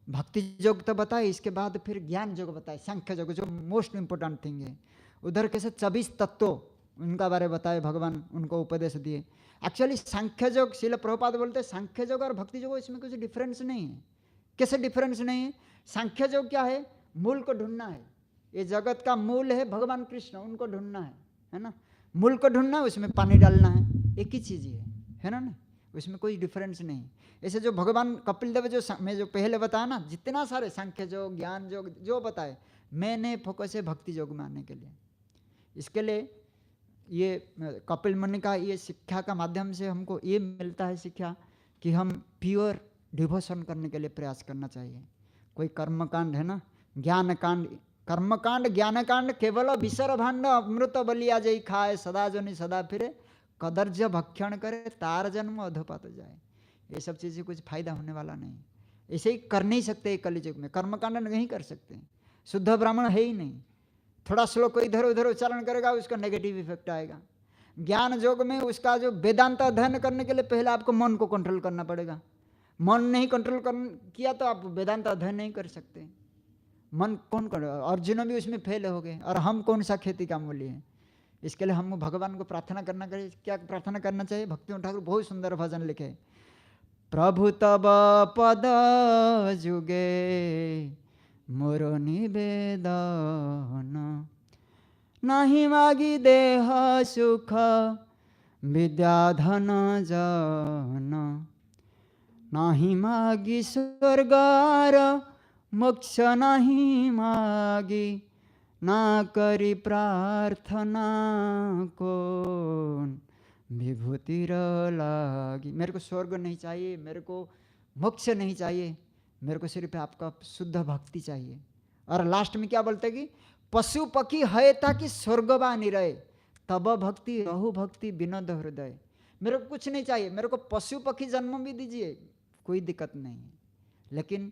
भक्ति योग तो बताए, इसके बाद फिर ज्ञान योग बताए, सांख्य योग जो मोस्ट इम्पोर्टेंट थिंग है। उधर कैसे 24 तत्व उनका बारे बताए भगवान, उनको उपदेश दिए। एक्चुअली सांख्य योग, श्रील प्रभुपाद बोलते हैं सांख्य योग और भक्ति योग इसमें कुछ डिफरेंस नहीं है। कैसे डिफरेंस नहीं है? सांख्य योग क्या है? मूल को ढूंढना है। ये जगत का मूल है भगवान कृष्ण, उनको ढूंढना है ना। मूल को ढूंढना है, उसमें पानी डालना है, एक ही चीज़ है ना। उसमें कोई डिफरेंस नहीं। ऐसे जो भगवान कपिल देव जो मैं जो पहले बताया ना, जितना सारे सांख्य योग, ज्ञान योग जो बताए, मैंने फोकस है भक्ति योग में आने के लिए। इसके लिए ये कपिल मुनि का ये शिक्षा का माध्यम से हमको ये मिलता है शिक्षा कि हम प्योर डिवोशन करने के लिए प्रयास करना चाहिए। कोई कर्मकांड है ना, ज्ञान कांड, कर्मकांड ज्ञान कांड केवल विसर भांड अमृत बलिया जय खाए, सदा जनी सदा फिरे, कदर्ज भक्षण करे, तार जन्म अधोपत जाए। ये सब चीज़ें कुछ फायदा होने वाला नहीं। ऐसे ही कर नहीं सकते कलियुग में, कर्मकांड नहीं कर सकते। शुद्ध ब्राह्मण है ही नहीं। थोड़ा श्लोक को इधर उधर उच्चारण करेगा, उसका नेगेटिव इफेक्ट आएगा। ज्ञान योग में उसका जो वेदांत अध्ययन करने के लिए पहले आपको मन को कंट्रोल करना पड़ेगा। मन नहीं कंट्रोल किया तो आप वेदांत अध्ययन नहीं कर सकते। मन कौन कर, अर्जुन भी उसमें फेल हो गए, और हम कौन सा खेती का मूल्य है। इसके लिए हम भगवान को प्रार्थना करना चाहिए। क्या प्रार्थना करना चाहिए? भक्ति ठाकुर बहुत सुंदर भजन लिखे, प्रभु तब पद जुगे मोर निवेदन, नहीं मागी देह सुख विद्या धन जन, नहीं मागी स्वर्गार मोक्ष नहीं मागी, ना करी प्रार्थना कौन विभूतिर लागी। मेरे को स्वर्ग नहीं चाहिए, मेरे को मोक्ष नहीं चाहिए, मेरे को सिर्फ आपका शुद्ध भक्ति चाहिए। और लास्ट में क्या बोलते कि पशु पक्षी है ताकि स्वर्गवा निरय, तब भक्ति रहु भक्ति विनोद हृदय। मेरे को कुछ नहीं चाहिए, मेरे को पशु पक्षी जन्म भी दीजिए, कोई दिक्कत नहीं है, लेकिन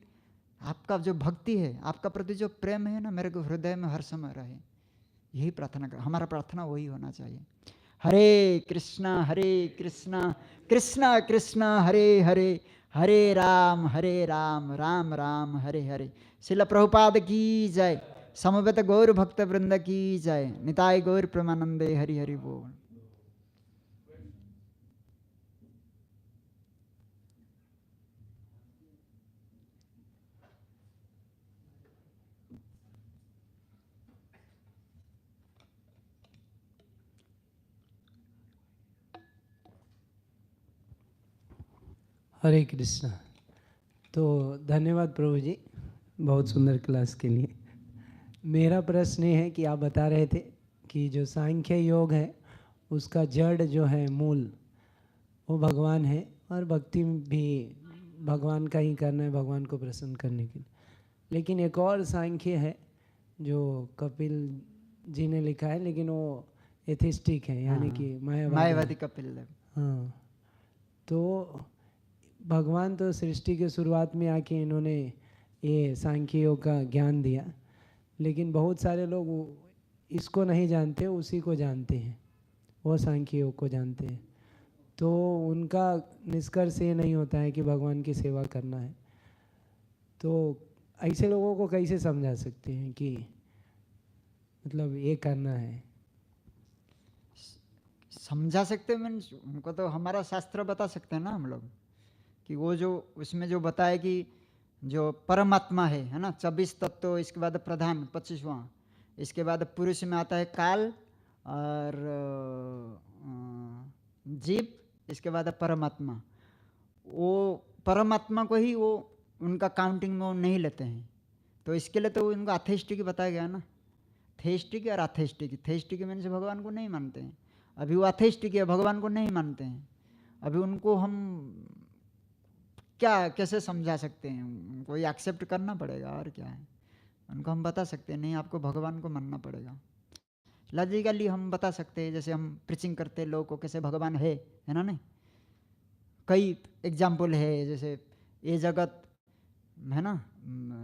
आपका जो भक्ति है, आपका प्रति जो प्रेम है ना, मेरे को हृदय में हर समय रहे। यही प्रार्थना कर, हमारा प्रार्थना वही होना चाहिए। हरे कृष्णा कृष्णा कृष्णा हरे हरे, हरे राम राम राम हरे हरे। श्रील प्रभुपाद की जय, समवेत गौर भक्त वृंद की जय, निताय गौर प्रेमानंदे, हरि हरि बोल। हरे कृष्णा। तो धन्यवाद प्रभु जी, बहुत सुंदर क्लास के लिए। मेरा प्रश्न ये है कि आप बता रहे थे कि जो सांख्य योग है उसका जड़ जो है मूल वो भगवान है, और भक्ति भी भगवान का ही करना है, भगवान को प्रसन्न करने के लिए। लेकिन एक और सांख्य है जो कपिल जी ने लिखा है, लेकिन वो एथिस्टिक है, यानी कि मायावादी कपिल। हाँ, तो भगवान तो सृष्टि के शुरुआत में आके इन्होंने ये सांख्य योग का ज्ञान दिया, लेकिन बहुत सारे लोग इसको नहीं जानते, उसी को जानते हैं, वो सांख्य योग को जानते हैं। तो उनका निष्कर्ष ये नहीं होता है कि भगवान की सेवा करना है। तो ऐसे लोगों को कैसे समझा सकते हैं कि मतलब ये करना है? समझा सकते मीन्स उनको तो हमारा शास्त्र बता सकते हैं ना हम लोग, कि वो जो उसमें जो बताए कि जो परमात्मा है ना, 24 तत्व, इसके बाद प्रधान 25वां, इसके बाद पुरुष में आता है काल और जीव, इसके बाद परमात्मा। वो परमात्मा को ही वो उनका काउंटिंग में वो नहीं लेते हैं। तो इसके लिए तो उनको अथेस्टिक बताया गया ना, थेस्टिक और अथेस्टिक। थेस्टिक मीन्स भगवान को नहीं मानते हैं, अभी वो अथेस्टिक है, भगवान को नहीं मानते हैं। अभी उनको हम क्या कैसे समझा सकते हैं? उनको ये एक्सेप्ट करना पड़ेगा, और क्या है। उनको हम बता सकते हैं नहीं, आपको भगवान को मानना पड़ेगा। लॉजिकली हम बता सकते हैं, जैसे हम प्रीचिंग करते हैं लोगों को कैसे भगवान है ना। नहीं, कई एग्जाम्पल है, जैसे ये जगत है ना,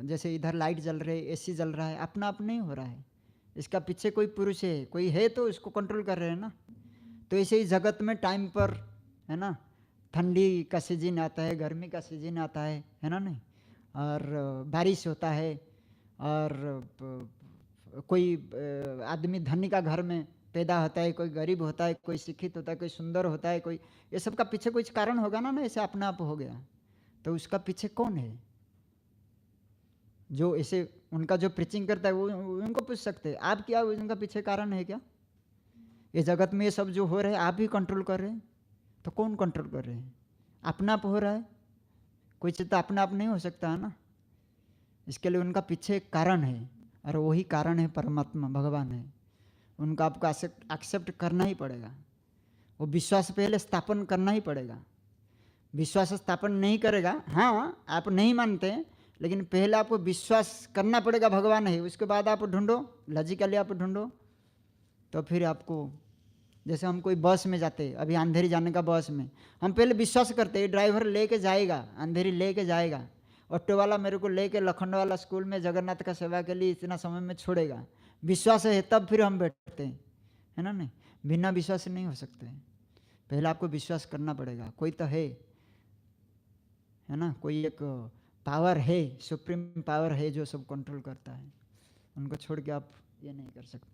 जैसे इधर लाइट जल रही है, एसी जल रहा है, अपना आप नहीं हो रहा है, इसका पीछे कोई पुरुष है, कोई है तो इसको कंट्रोल कर रहे हैं ना। तो ऐसे ही जगत में टाइम पर है ना, ठंडी का सीजन आता है, गर्मी का सीजन आता है ना, नहीं, और बारिश होता है, और कोई आदमी धनी का घर में पैदा होता है, कोई गरीब होता है, कोई शिक्षित होता है, कोई सुंदर होता है, कोई, ये सब का पीछे कुछ कारण होगा ना, ऐसे अपना आप हो गया। तो उसका पीछे कौन है? जो ऐसे उनका जो प्रीचिंग करता है वो उनको पूछ सकते हैं, आप क्या उनका पीछे कारण है क्या? ये जगत में ये सब जो हो रहा है आप ही कंट्रोल कर रहे हैं, तो कौन कंट्रोल कर रहे हैं? अपना आप हो रहा है, कोई चीज़ तो अपना आप नहीं हो सकता है ना। इसके लिए उनका पीछे एक कारण है, और वही कारण है परमात्मा, भगवान है। उनका आपको एक्सेप्ट करना ही पड़ेगा, वो विश्वास पहले स्थापन करना ही पड़ेगा। विश्वास स्थापन नहीं करेगा, हाँ आप नहीं मानते, लेकिन पहले आपको विश्वास करना पड़ेगा भगवान है, उसके बाद आप ढूंढो, लॉजिकली आप ढूंढो, तो फिर आपको, जैसे हम कोई बस में जाते, अभी अंधेरी जाने का बस में, हम पहले विश्वास करते ड्राइवर लेके जाएगा, अंधेरी लेके जाएगा, ऑटो वाला मेरे को लेके लखनऊ स्कूल में जगन्नाथ का सेवा के लिए इतना समय में छोड़ेगा, विश्वास है तब फिर हम बैठते हैं, है ना, नहीं, बिना विश्वास नहीं हो सकते। पहले आपको विश्वास करना पड़ेगा, कोई तो है ना, कोई एक पावर है, सुप्रीम पावर है जो सब कंट्रोल करता है, उनको छोड़ के आप ये नहीं कर सकते।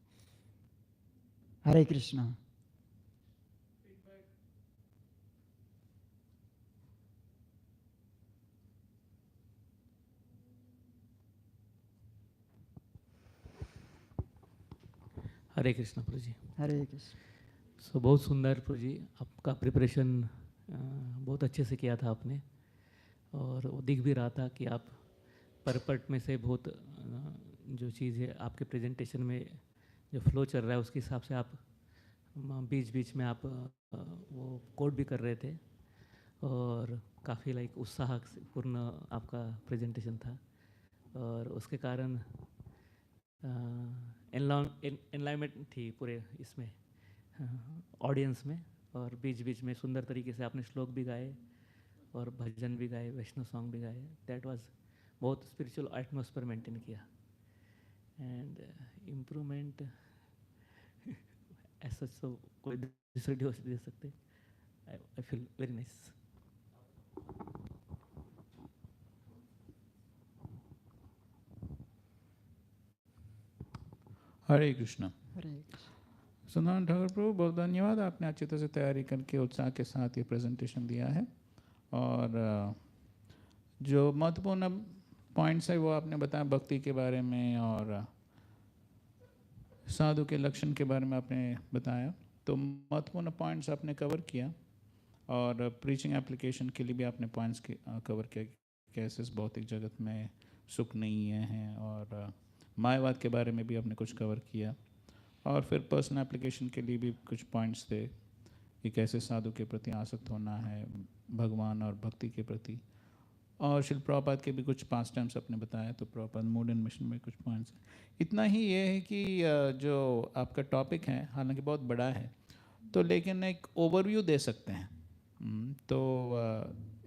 हरे कृष्णा। हरे कृष्ण प्रभु जी। हरे कृष्ण। बहुत सुंदर प्रभु जी, आपका प्रिपरेशन बहुत अच्छे से किया था आपने, और वो दिख भी रहा था कि आप परपट में से बहुत जो चीज़ है आपके प्रेजेंटेशन में जो फ्लो चल रहा है उसके हिसाब से आप बीच बीच में आप वो कोड भी कर रहे थे, और काफ़ी लाइक उत्साह से पूर्ण आपका प्रेजेंटेशन था, और उसके कारण एनलाइनमेंट थी पूरे इसमें ऑडियंस में, और बीच बीच में सुंदर तरीके से आपने श्लोक भी गाए और भजन भी गाए, वैष्णव सॉन्ग भी गाए। दैट वाज बहुत स्पिरिचुअल एटमॉस्फेयर मेंटेन किया, एंड इम्प्रूवमेंट ऐसा तो कोई दूसरे डिवोर्स दे सकते। I feel very nice. Hare Krishna. Hare Sundar Thakur प्रभु, बहुत धन्यवाद, आपने अच्छी तरह से तैयारी करके उत्साह के साथ ये प्रेजेंटेशन दिया है, और जो महत्वपूर्ण पॉइंट्स है वो आपने बताया भक्ति के बारे में, और साधु के लक्षण के बारे में आपने बताया, तो महत्वपूर्ण पॉइंट्स आपने कवर किया, और प्रीचिंग एप्लीकेशन के लिए भी आपने पॉइंट्स कवर किया, कैसे इस भौतिक जगत में सुख नहीं है, और मायावाद के बारे में भी आपने कुछ कवर किया, और फिर पर्सनल एप्लीकेशन के लिए भी कुछ पॉइंट्स थे कि कैसे साधु के प्रति आसक्त होना है, भगवान और भक्ति के प्रति, और शिल प्रभुपाद के भी कुछ पास्ट टाइम्स आपने बताया, तो प्रभुपाद मूड एंड मिशन में कुछ पॉइंट्स हैं। इतना ही ये है कि जो आपका टॉपिक है हालांकि बहुत बड़ा है, तो लेकिन एक ओवरव्यू दे सकते हैं। तो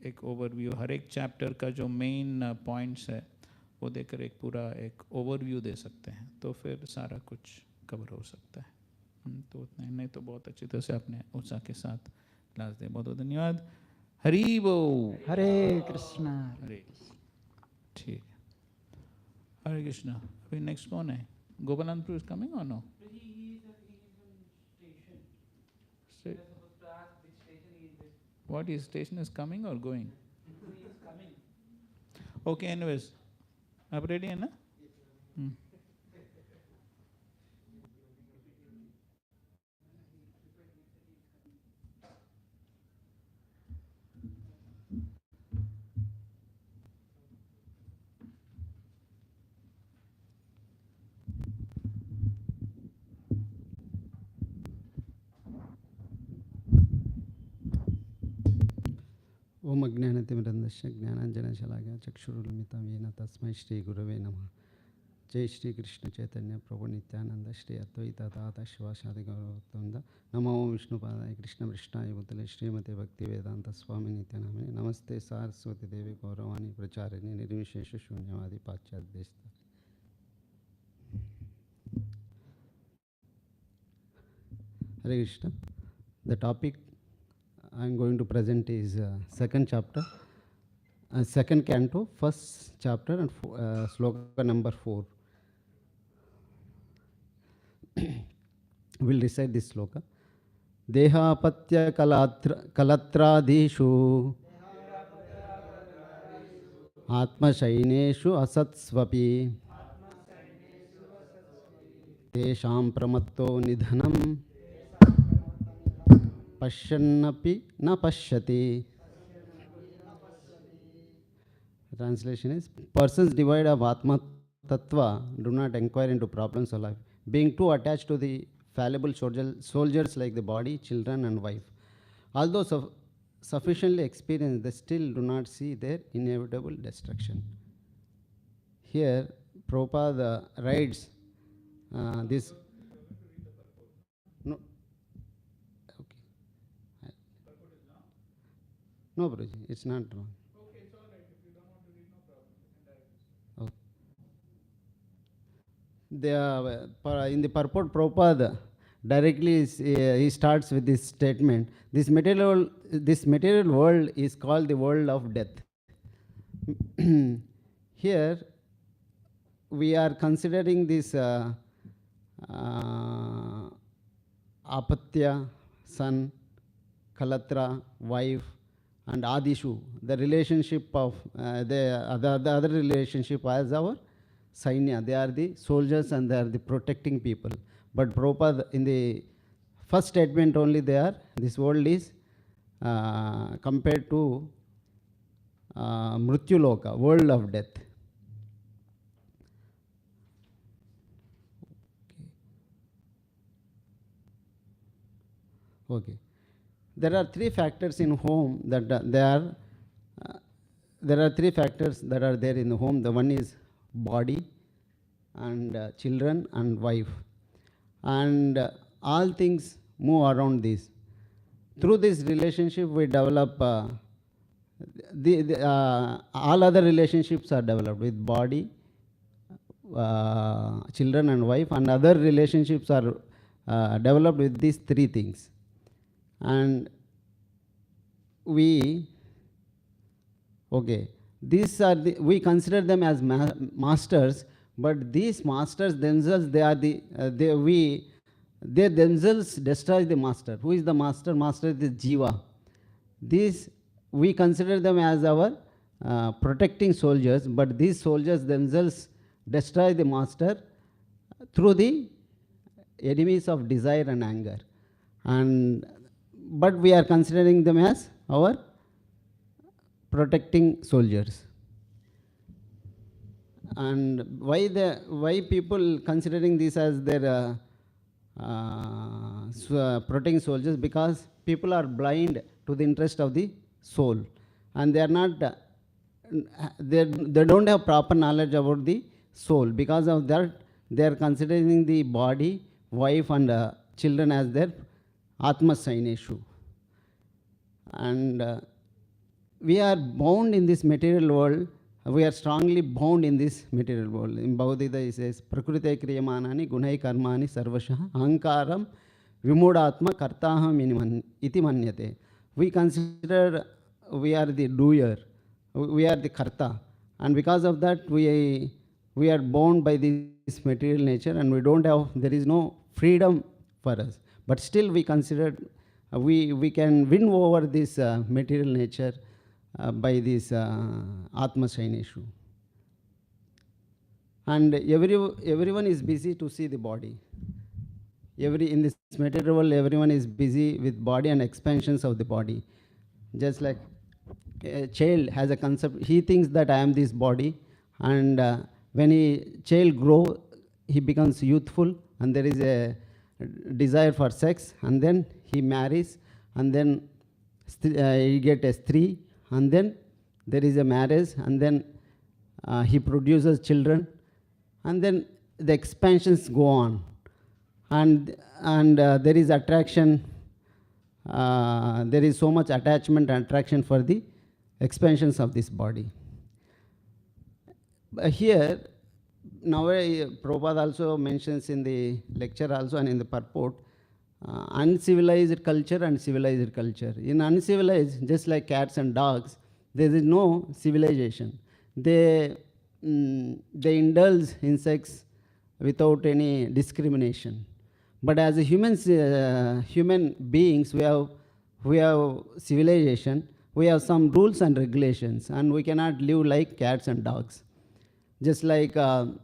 एक ओवरव्यू, हर एक चैप्टर का जो मेन पॉइंट्स है वो देकर एक पूरा एक ओवरव्यू दे सकते हैं, तो फिर सारा कुछ कवर हो सकता है। तो उतना ही नहीं, तो बहुत अच्छी तरह से आपने उत्साह के साथ क्लास दिया, बहुत बहुत धन्यवाद। हरि बोल। हरे कृष्णा। हरे ठीक है, हरे कृष्णा। अभी नेक्स्ट कौन है? गोपालनपुर इज कमिंग और no? What is station is coming or going? Okay, anyways, आप रेडी है ना? ओम अज्ञानतिमिरन्धस्य ज्ञानाञ्जनशलाकया चक्षुरुन्मिलितं येन तस्मै श्रीगुरवे नमः। जय श्री कृष्ण चैतन्य प्रभु नित्यानंद श्री अद्वैत दाता शिवासादि गौरवृंद नमो विष्णुपादाय कृष्ण कृष्णाय भूतले श्रीमते भक्ति वेदांत स्वामी नित्यानामिने नमस्ते सारस्वती देवी गौरवाणी प्रचारिणी निर्विशेष शून्यवादी पाश्चात्य Hare Krishna. The topic I am going to present is second chapter, second canto, first chapter, and sloka number 4. We'll recite this sloka. Dehapatya kalatradishu Atma Shaineshu Asatsvapi Tesham Pramatto Nidhanam Pashyannapi na pashyati. Translation is, persons devoid of Atma Tattva do not inquire into problems of life, being too attached to the fallible soldiers like the body, children and wife. Although sufficiently experienced, they still do not see their inevitable destruction. Here, Prabhupada writes this. No, okay. No, Prabhuji, it's not wrong. Okay, it's all right. If you don't want to read, no problem. You can directly. In the purport, Prabhupada directly he starts with this statement: this material world is called the world of death. Here we are considering this apatya, son, kalatra, wife, and adishu, the relationship of the other relationship as our Sainya. They are the soldiers and they are the protecting people. But Prabhupada, in the first statement only, this world is compared to Mrityu-loka, world of death. Okay. There are three factors in home that there are three factors that are there in the home. The one is body and children and wife. And all things move around this. Through this relationship, we develop all other relationships are developed with body, children and wife, and other relationships are developed with these three things. And we we consider them as masters, but these masters themselves, they themselves destroy the master. Who is the master? Master is the jiva. These we consider them as our protecting soldiers, but these soldiers themselves destroy the master through the enemies of desire and anger. But we are considering them as our protecting soldiers. And why people considering this as their protecting soldiers? Because people are blind to the interest of the soul, and they are not they don't have proper knowledge about the soul. Because of that, they are considering the body, wife and children as their Atma Saineshu. And we are bound in this material world. We are strongly bound in this material world. In Bhagavad Gita it says, Prakrite kriyamanani gunai karmani sarvashaha ahankaram vimudatma kartaham iti manyate. We consider we are the doer, we are the karta. And because of that, we are bound by this material nature, and there is no freedom for us. But still we consider we can win over this material nature by this Atma Saineshu. And everyone is busy to see the body. In this material world, everyone is busy with body and expansions of the body. Just like a child has a concept, he thinks that I am this body, and when child grows, he becomes youthful, and there is a desire for sex, and then he marries, and then he gets a stree, and then there is a marriage, and then he produces children, and then the expansions go on, and there is attraction, there is so much attachment and attraction for the expansions of this body. Here, now Prabhupada also mentions in the lecture also and in the purport, uncivilized culture and civilized culture. In uncivilized, just like cats and dogs, there is no civilization. They indulge in sex without any discrimination. But as a human beings, we have civilization, we have some rules and regulations, and we cannot live like cats and dogs. Just like when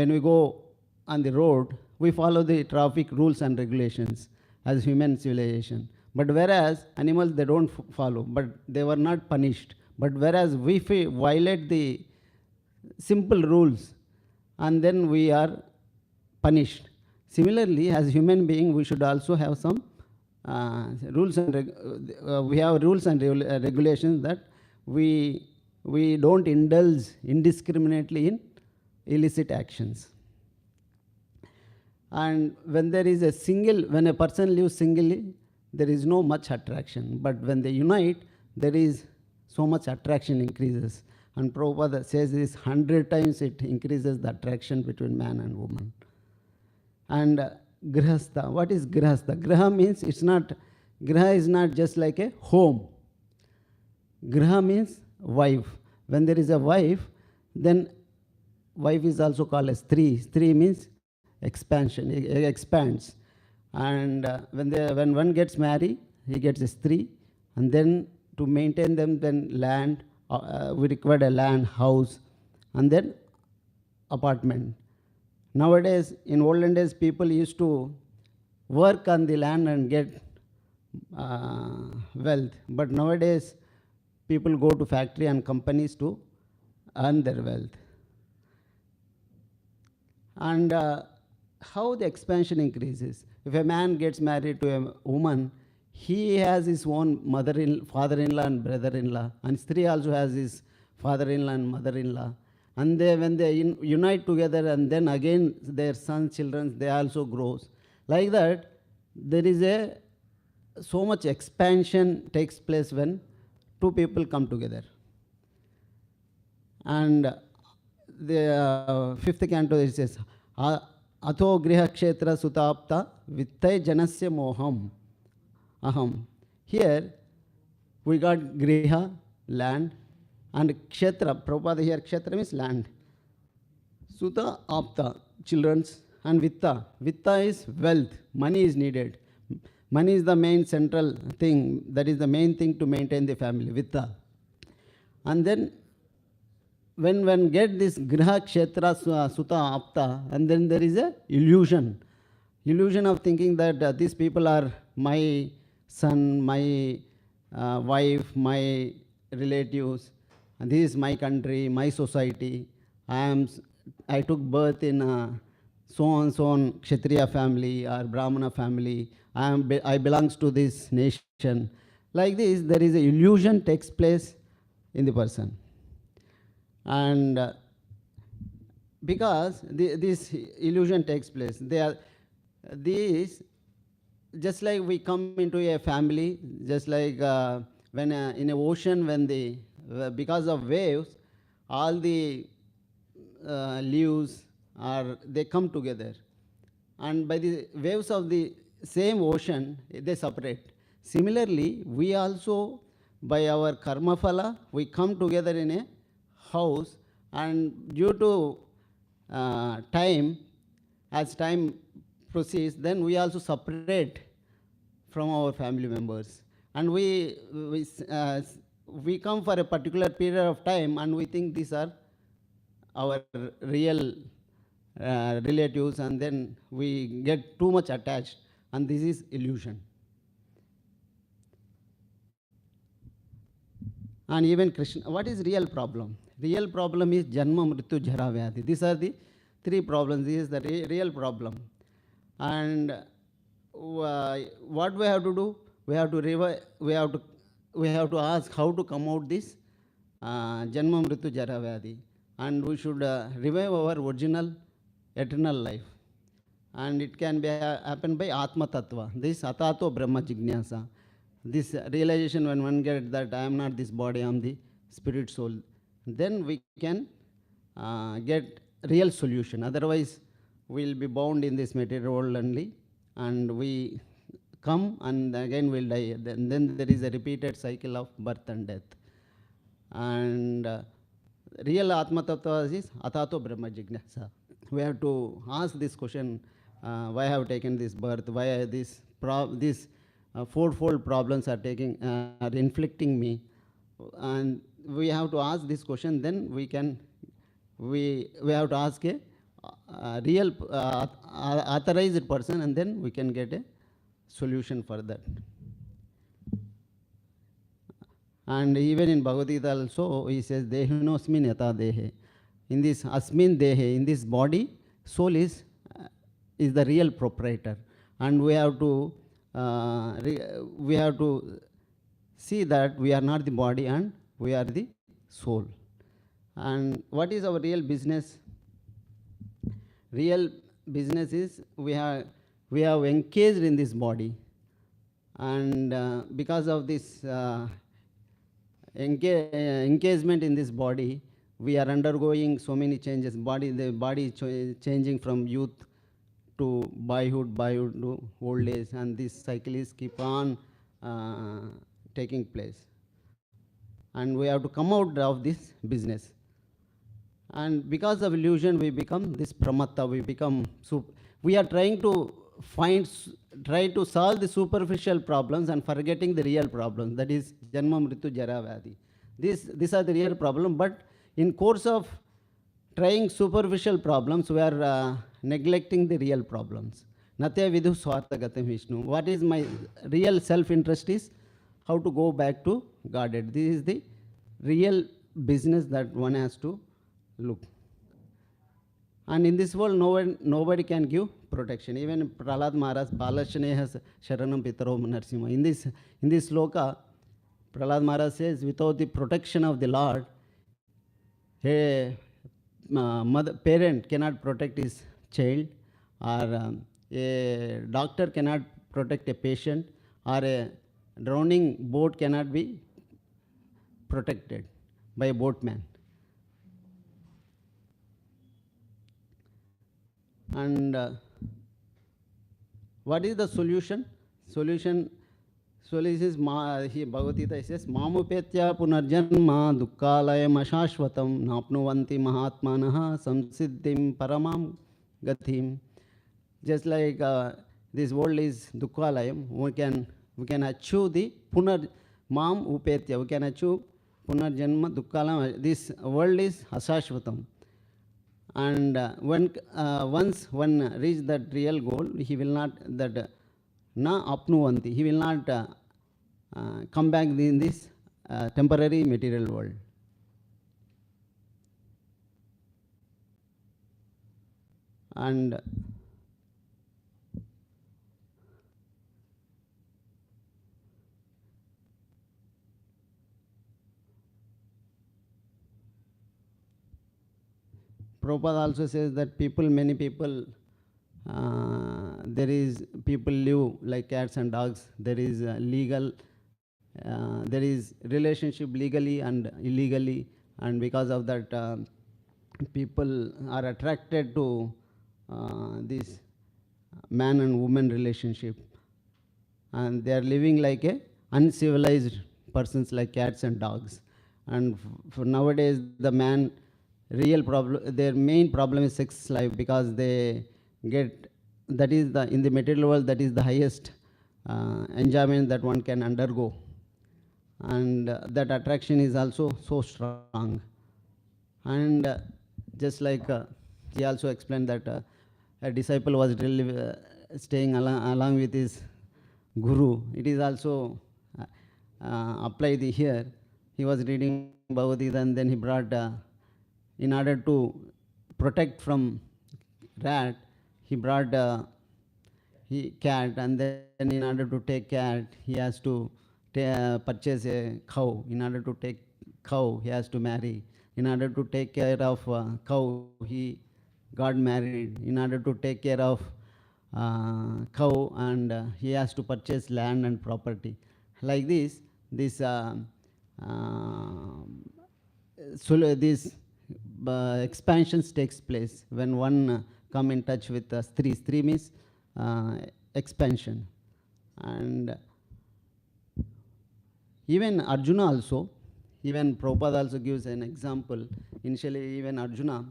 we go on the road, we follow the traffic rules and regulations as human civilization. But whereas animals, they don't follow, but they were not punished. But whereas we violate the simple rules, and then we are punished. Similarly, as human being, we should also have some rules and we have rules and regulations that we don't indulge indiscriminately in illicit actions. And when there is when a person lives singly, there is no much attraction. But when they unite, there is so much attraction increases. And Prabhupada says this 100 times it increases the attraction between man and woman. And grihastha, what is grihastha? Griha means griha is not just like a home. Griha means wife. When there is a wife, then wife is also called as stri. Stri means expansion, it expands. And when one gets married, he gets a stri, and then to maintain them, then land, we require a land, house, and then apartment. Nowadays, in olden days, people used to work on the land and get wealth. But nowadays, people go to factory and companies to earn their wealth. And how the expansion increases. If a man gets married to a woman, he has his own father-in-law and brother-in-law, and Stri also has his father-in-law and mother-in-law. And when they unite together, and then again their sons, children, they also grows. Like that, there is so much expansion takes place when two people come together. And the fifth canto, it says, Atho griha kshetra sutapta vittai janasya moham aham. Here, we got griha, land, and kshetra. Prabhupada here, kshetra means land. Suta apta, children's, and vitta. Vitta is wealth. Money is needed. Money is the main central thing. That is the main thing to maintain the family, vitta. And then, when one get this griha, kshetra, suta, apta, and then there is a illusion of thinking that these people are my son, my wife, my relatives, and this is my country, my society. I took birth in so and so Kshatriya family or Brahmana family. I belongs to this nation. Like this, there is an illusion takes place in the person. And because this illusion takes place, just like we come into a family, just like when in an ocean, when because of waves, all the leaves they come together, and by the waves of the same ocean, they separate. Similarly, we also, by our karma phala, we come together in a house, and due to time, as time proceeds, then we also separate from our family members. And we come for a particular period of time, and we think these are our real relatives, and then we get too much attached, and this is illusion. And even Krishna, what is real problem? Real problem is Janma, Mrityu, Jara, Vyadhi. These are the three problems. This is the real problem. And what we have to do? We have to ask how to come out this Janma, Mrityu, Jara, Vyadhi. and we should revive our original eternal life. And it can be happen by Atma Tattva, this Atato Brahma Jignasa. This realization, when one gets that I am not this body, I am the spirit soul, then we can get real solution. Otherwise, we will be bound in this material world only, and we come and again we'll die. Then there is a repeated cycle of birth and death. And real Atma Tattva is Atato Brahma Jignasa. We have to ask this question, why I have taken this birth, why these fourfold problems are inflicting me, and we have to ask this question. Then we have to ask a real authorized person, and then we can get a solution for that. And even in Bhagavad Gita also, he says, Dehinosmin yata dehe. In this asmin dehe, in this body, soul is the real proprietor. And we have to see that we are not the body and we are the soul. And what is our real business? Real business is we have engaged in this body, and because of this engagement in this body, we are undergoing so many changes. The body is changing from youth to boyhood to old age, and this cycle is keep on taking place. And we have to come out of this business. And because of illusion, we become this pramatta. We are trying to solve the superficial problems and forgetting the real problems. That is Janma Mritu Jara Vyadhi. These are the real problem. But in course of trying superficial problems, we are neglecting the real problems. Natya vidhu swartha gatam Vishnu. What is my real self-interest is how to go back to Godhead. This is the real business that one has to look. And in this world, nobody can give protection. Even Prahlad Maharaj, Balashneha Sharanam Pitaro Narsima. In this sloka, Prahlad Maharaj says, without the protection of the Lord, a parent cannot protect his child, or a doctor cannot protect a patient, or a drowning boat cannot be protected by a boatman. And what is the solution? Solution is Bhagavad Gita says, Mamupetya punarjanma dukkalayam ashashvatam napnuvanti mahatmanaha samsiddhim paramam gatim. Just like this world is dukkalayam, we can achieve the mam upetya. We can achieve punarjanma dukkalayam. This world is ashashvatam. And once one reach that real goal, he will not na apnuvanti. He will not come back in this temporary material world. And Prabhupada also says that many people, there is people live like cats and dogs. There is there is relationship legally and illegally, and because of that, people are attracted to this man and woman relationship, and they are living like a uncivilized persons, like cats and dogs. And for nowadays, their main problem is sex life, because they get, in the material world, that is the highest enjoyment that one can undergo. And that attraction is also so strong. And just like he also explained that a disciple was really staying along with his guru. It is also applied here. He was reading Bhagavad Gita, and then he brought, in order to protect from rat, he brought cat, and then in order to take cat, he has to purchase a cow. In order to take cow, he has to marry. In order to take care of cow, he got married. In order to take care of cow, and he has to purchase land and property. Like this this expansions takes place when one come in touch with Stri. Stri means expansion. And even Arjuna also, even Prabhupada also gives an example. Initially, even Arjuna,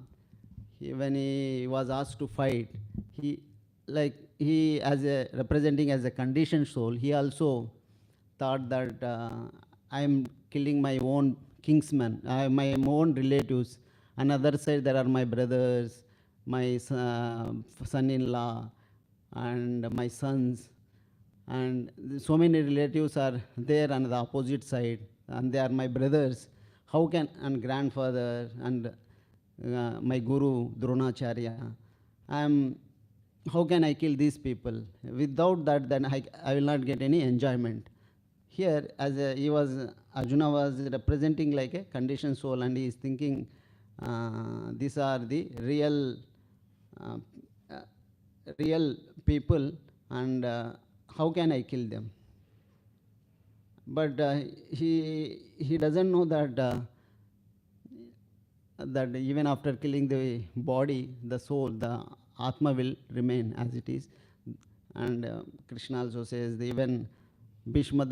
when he was asked to fight, he as a representing as a conditioned soul, he also thought that I am killing my own kinsmen, my own relatives. Another side, there are my brothers, my son-in-law, and my sons, and so many relatives are there on the opposite side, and they are my brothers. How can, and grandfather, and my guru Dronacharya, how can I kill these people? Without that, then I will not get any enjoyment. Here, Arjuna was representing like a conditioned soul, and he is thinking, these are the real people, and how can I kill them? But he doesn't know that that even after killing the body, the soul, the Atma will remain as it is. And Krishna also says that even Bhishma,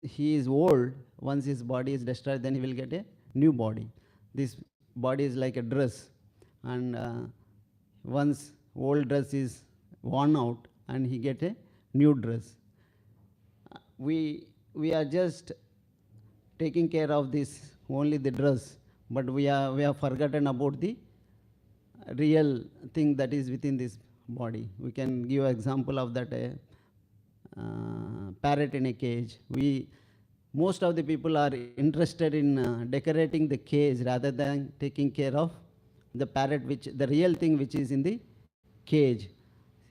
he is old. Once his body is destroyed, then he will get a new body. This body is like a dress, and once old dress is worn out, and he get a new dress. We are just taking care of this, only the dress, but we have forgotten about the real thing that is within this body. We can give an example of that parrot in a cage. Most of the people are interested in decorating the cage rather than taking care of the parrot, the real thing which is in the cage.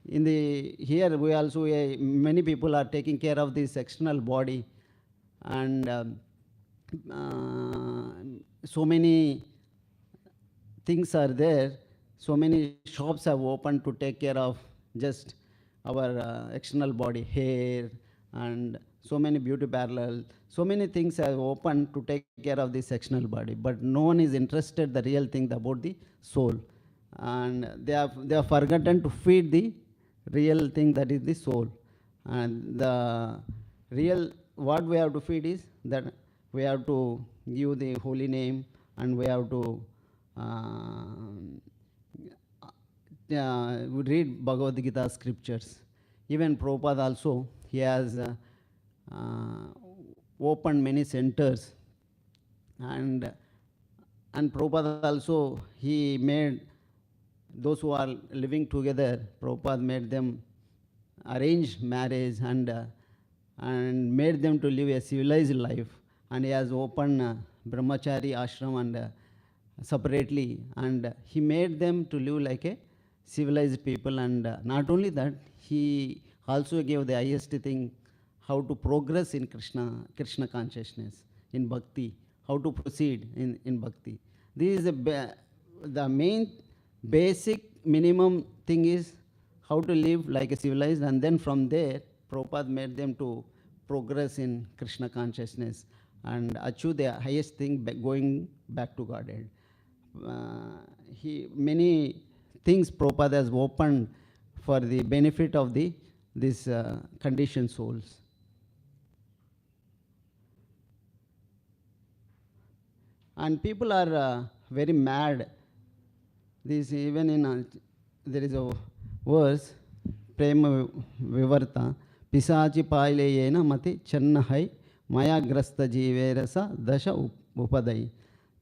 Here we also, many people are taking care of this external body, and so many things are there. So many shops have opened to take care of just our external body, hair, and so many beauty parlors. So many things have opened to take care of this external body, but no one is interested the real thing about the soul, and they have forgotten to feed the real thing that is the soul. And the real what we have to feed is that we have to give the holy name, and we have to we read Bhagavad Gita scriptures. Even Prabhupada also, he has opened many centers, and Prabhupada also, he made those who are living together, Prabhupada made them arrange marriage, and made them to live a civilized life. And he has opened brahmachari ashram and separately, and he made them to live like a civilized people. And not only that, he also gave the highest thing, how to progress in Krishna consciousness, in Bhakti, how to proceed in Bhakti. This is the main basic minimum thing is how to live like a civilized, and then from there, Prabhupada made them to progress in Krishna consciousness and achieve the highest thing, going back to Godhead. Many things Prabhupada has opened for the benefit of these conditioned souls. And people are very mad. This even in there is a verse, Prema Vivarta, Pisachi Paileyena Mati Channahai Maya Grasta Jiverasa Dasha Upadai.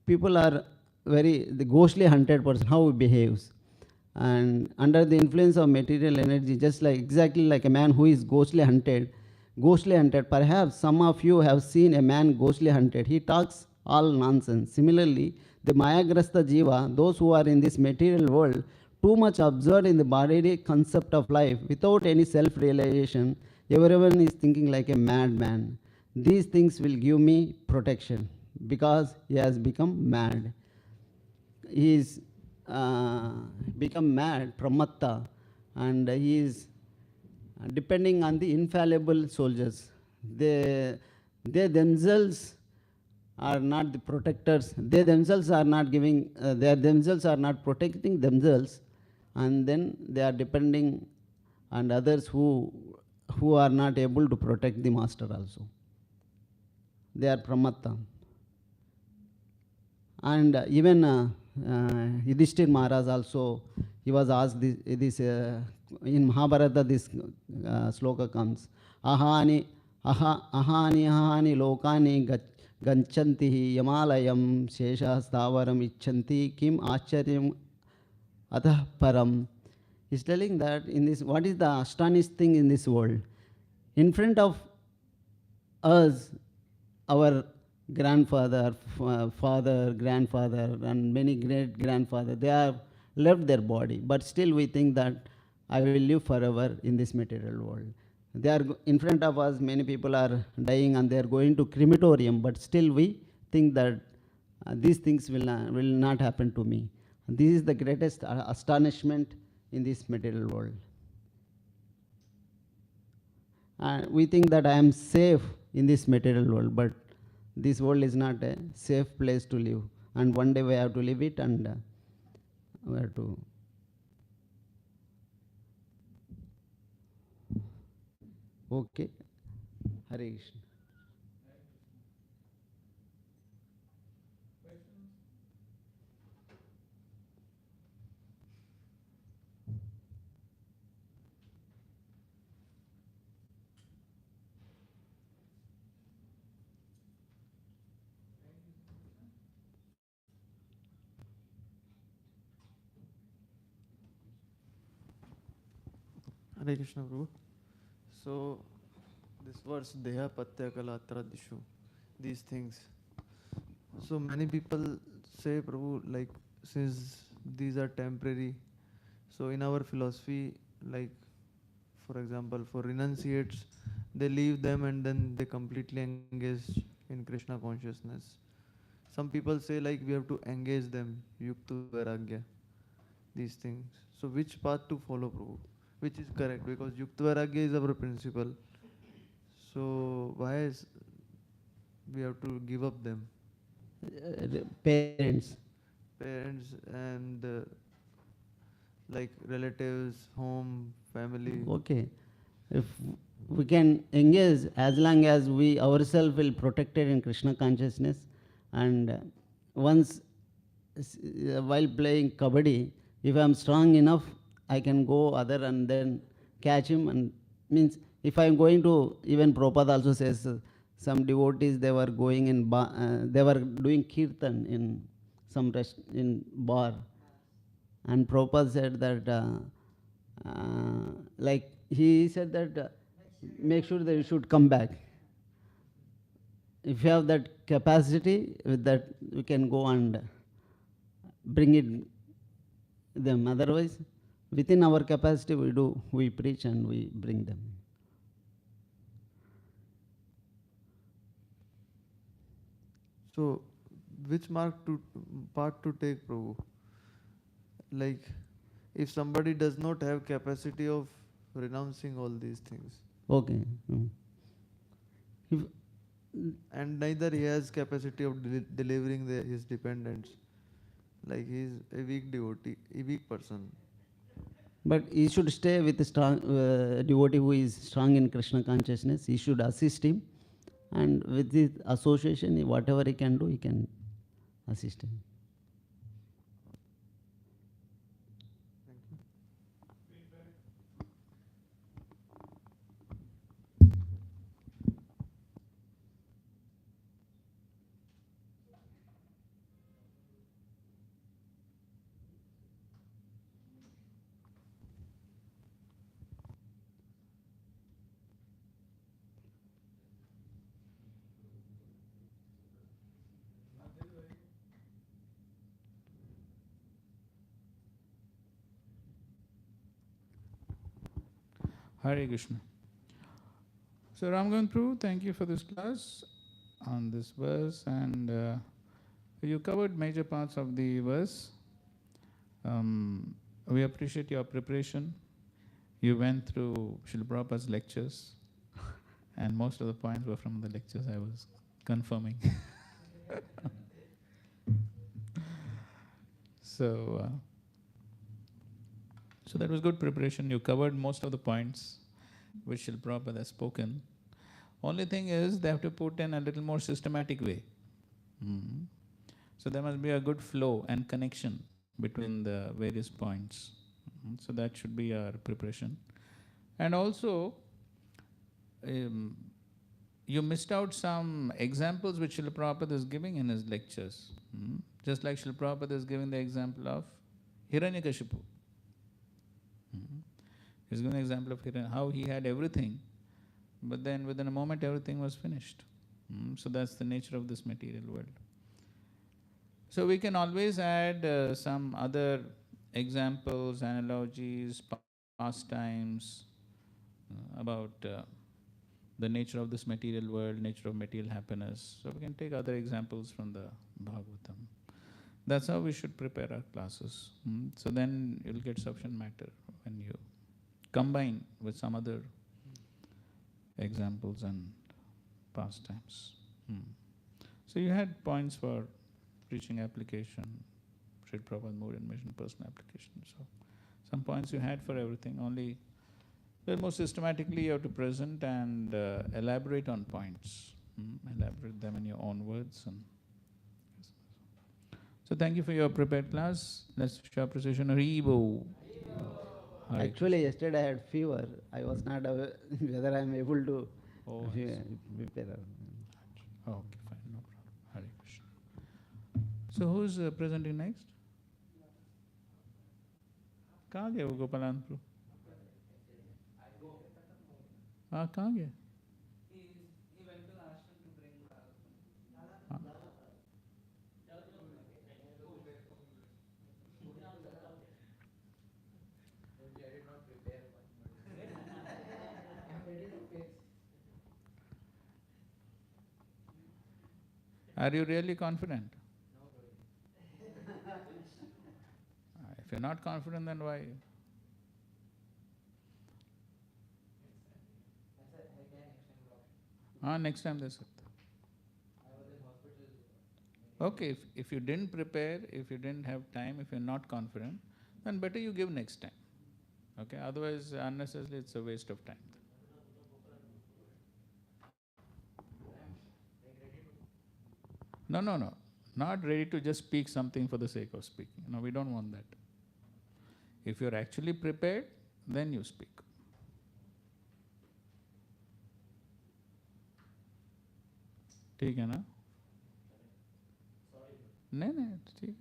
People are the ghostly hunted person, how he behaves. And under the influence of material energy, just exactly like a man who is ghostly hunted. Perhaps some of you have seen a man ghostly hunted. He talks all nonsense. Similarly, the Mayagrasta Jiva, those who are in this material world, too much absorbed in the bodily concept of life without any self-realization, everyone is thinking like a madman. These things will give me protection. because he has become mad. He is become mad, pramatta, and he is depending on the infallible soldiers. They themselves are not the protectors. They themselves are not giving, they themselves are not protecting themselves, and then they are depending on others who are not able to protect the master also. They are pramatta. And even Yudhishthir Maharaj also, he was asked this in Mahabharata, this sloka comes. Ahani, ahani lokani ganchanti yamalayam shesha stavaram icchanti kim acharyam atah param. He's telling that in this, what is the astonished thing in this world? In front of us, our grandfather, father, grandfather, and many great grandfather, they have left their body, but still we think that I will live forever in this material world. They are in front of us, many people are dying and they are going to crematorium, but still we think that these things will not happen to me. This is the greatest astonishment in this material world. And we think that I am safe in this material world, but this world is not a safe place to live. And one day we have to leave it, and we have to. Okay. Hare Krishna. Hare Krishna Prabhu. So this verse Deha Patya Kala Atradishu, these things. So many people say Prabhu, like since these are temporary, so in our philosophy, like for example for renunciates, they leave them and then they completely engage in Krishna consciousness. Some people say like we have to engage them, Yukta Vairagya, these things. So which path to follow Prabhu? Which is correct? Because Yukta Vairagya is our principle. So why is we have to give up them? Parents. Parents and like relatives, home, family. Okay. If we can engage as long as we ourselves will protected in Krishna consciousness, and once while playing kabaddi, if I am strong enough, I can go other and then catch him. And means if I am going to, even Prabhupada also says some devotees, they were going in they were doing kirtan in some in bar, and Prabhupada said that like he said that make sure that you should come back. If you have that capacity, with that we can go and bring it them. Otherwise, within our capacity, we preach and we bring them. So which part to take, Prabhu? Like if somebody does not have capacity of renouncing all these things. Okay. If, and neither he has capacity of delivering his dependents. Like he is a weak devotee, a weak person. but he should stay with a strong devotee who is strong in Krishna consciousness. He should assist him, and with his association, whatever he can do, he can assist him. Hare Krishna. So Ramgan Prabhu, thank you for this class. on this verse, and you covered major parts of the verse. We appreciate your preparation. You went through Srila Prabhupada's lectures, and most of the points were from the lectures I was confirming. So that was good preparation. You covered most of the points which Srila Prabhupada has spoken. Only thing is they have to put in a little more systematic way. So there must be a good flow and connection between the various points. So that should be our preparation. And also, you missed out some examples which Srila Prabhupada is giving in his lectures. Just like Srila Prabhupada is giving the example of Hiranyakashipu. He's giving the example of how he had everything, but then within a moment everything was finished. So that's the nature of this material world. So we can always add some other examples, analogies, pastimes about the nature of this material world, nature of material happiness. So we can take other examples from the Bhagavatam. That's how we should prepare our classes. So then you'll get sufficient matter when you combine with some other examples and pastimes. So you had points for preaching application, Sri Prabhupada mood and mission, personal application. So some points you had for everything, only well, more systematically you have to present and elaborate on points. Elaborate them in your own words. So thank you for your prepared class. Let's show appreciation. Haribo. Actually, yesterday I had fever. I was not aware whether I am able to prepare. Okay, fine, no problem. Hare Krishna. So who's presenting next? कहाँ गए वो गोपालनपुर? हाँ कहाँ गए? Are you really confident? If you're not confident, then why? Next time they said. Okay, if you didn't prepare, if you didn't have time, if you're not confident, then better you give next time. Okay, otherwise unnecessarily it's a waste of time. No. Not ready to just speak something for the sake of speaking. No, we don't want that. If you're actually prepared, then you speak. ठीक है ना? नहीं ठीक है.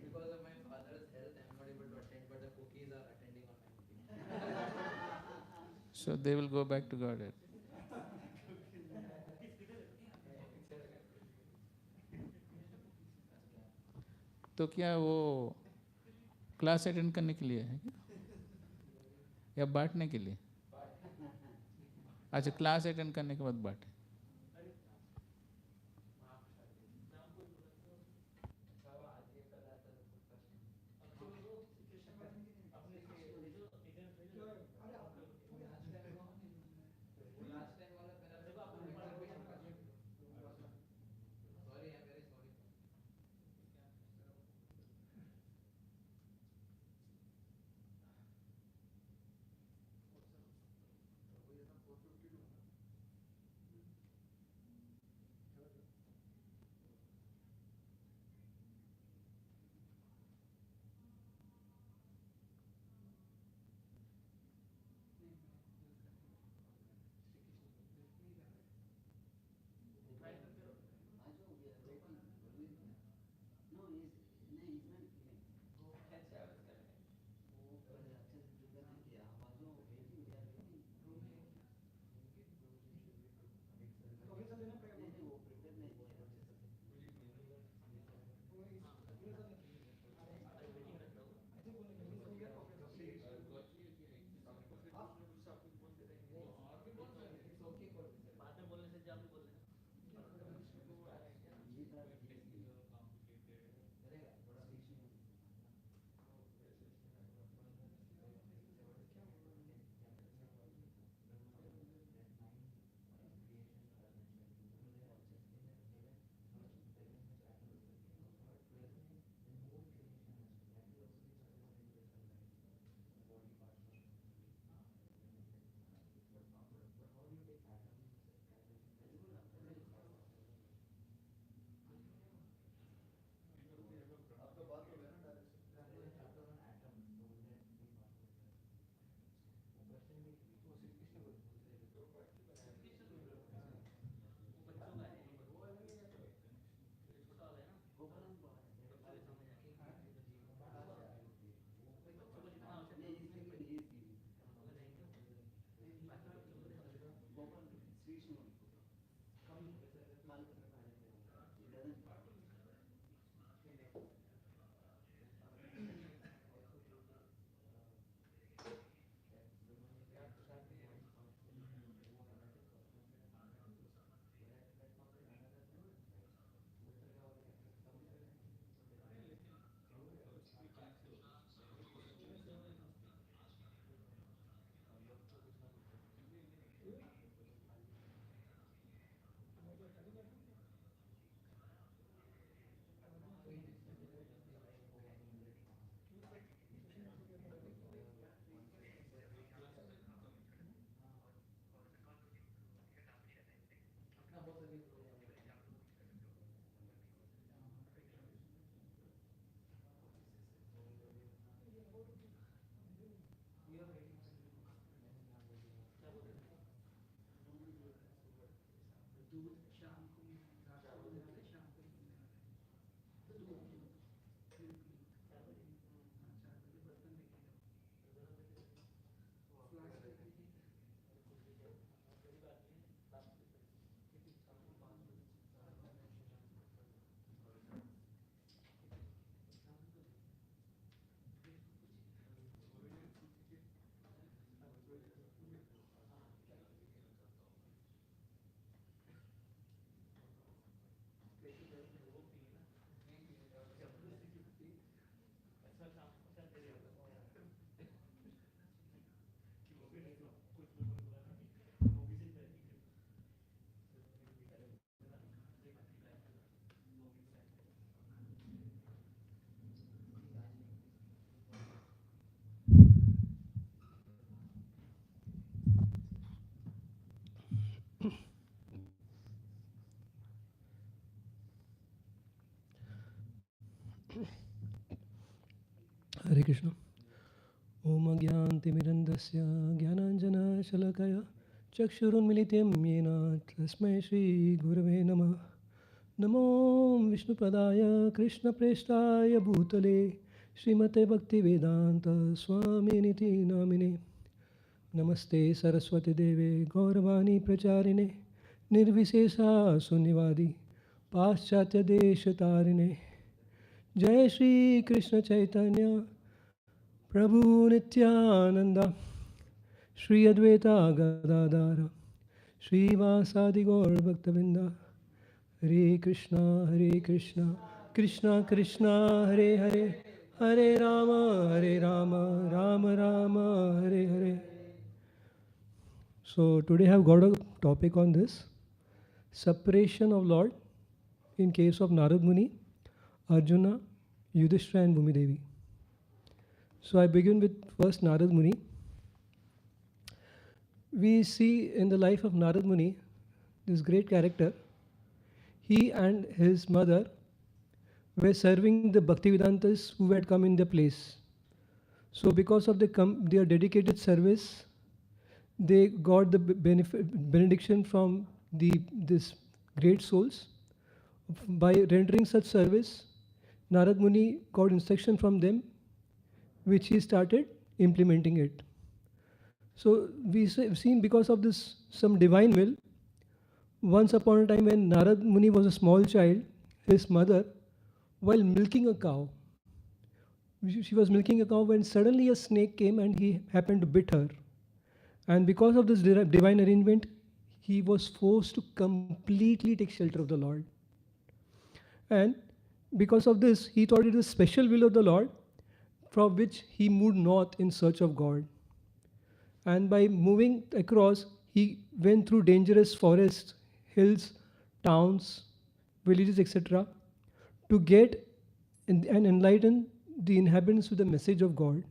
Because of my father's health, I'm not able to attend, but the cookies are attending on my cookies. So they will go back to Godhead. तो क्या वो class attend करने के लिए है क्या? या बांटने के लिए? अच्छा, क्लास अटेंड करने के बाद बांटे. Hare Krishna. Om Agyantimirandasya Gyananjana Chakshurunmilityam Yena Tasmai Shri Gurave Namah. Namo Vishnupadaya Krishna Prestaya Bhutale Srimate Bhakti Vedanta Swami Niti Namine. Namaste Saraswati Deve Gauravani Pracharine Nirvisesa Sunnivadi Paschatya Deshatarine. Jai Shri Krishna Chaitanya Prabhu Nityananda Shri Advaita Gadadara Shri Vasadi Gaur Bhaktavinda. Hare Krishna, Krishna Krishna, Hare Hare, Hare Rama, Rama Rama, Hare Hare. So today I have got a topic on this, separation of Lord in case of Narad Muni, Arjuna, Yudhishthira and Bhumi Devi. So I begin with first Narad Muni. We see in the life of Narad Muni this great character. He and his mother were serving the Bhaktivedantas who had come in their place. So because of their dedicated service, they got the benediction from these great souls. By rendering such service, Narad Muni got instruction from them, which he started implementing it. So we've seen because of this some divine will. Once upon a time when Narad Muni was a small child, his mother, while milking a cow, she was milking a cow when suddenly a snake came and he happened to bit her. And because of this divine arrangement, he was forced to completely take shelter of the Lord. And because of this, he thought it was special will of the Lord, from which he moved north in search of God. And by moving across, he went through dangerous forests, hills, towns, villages, etc., to get and enlighten the inhabitants with the message of God.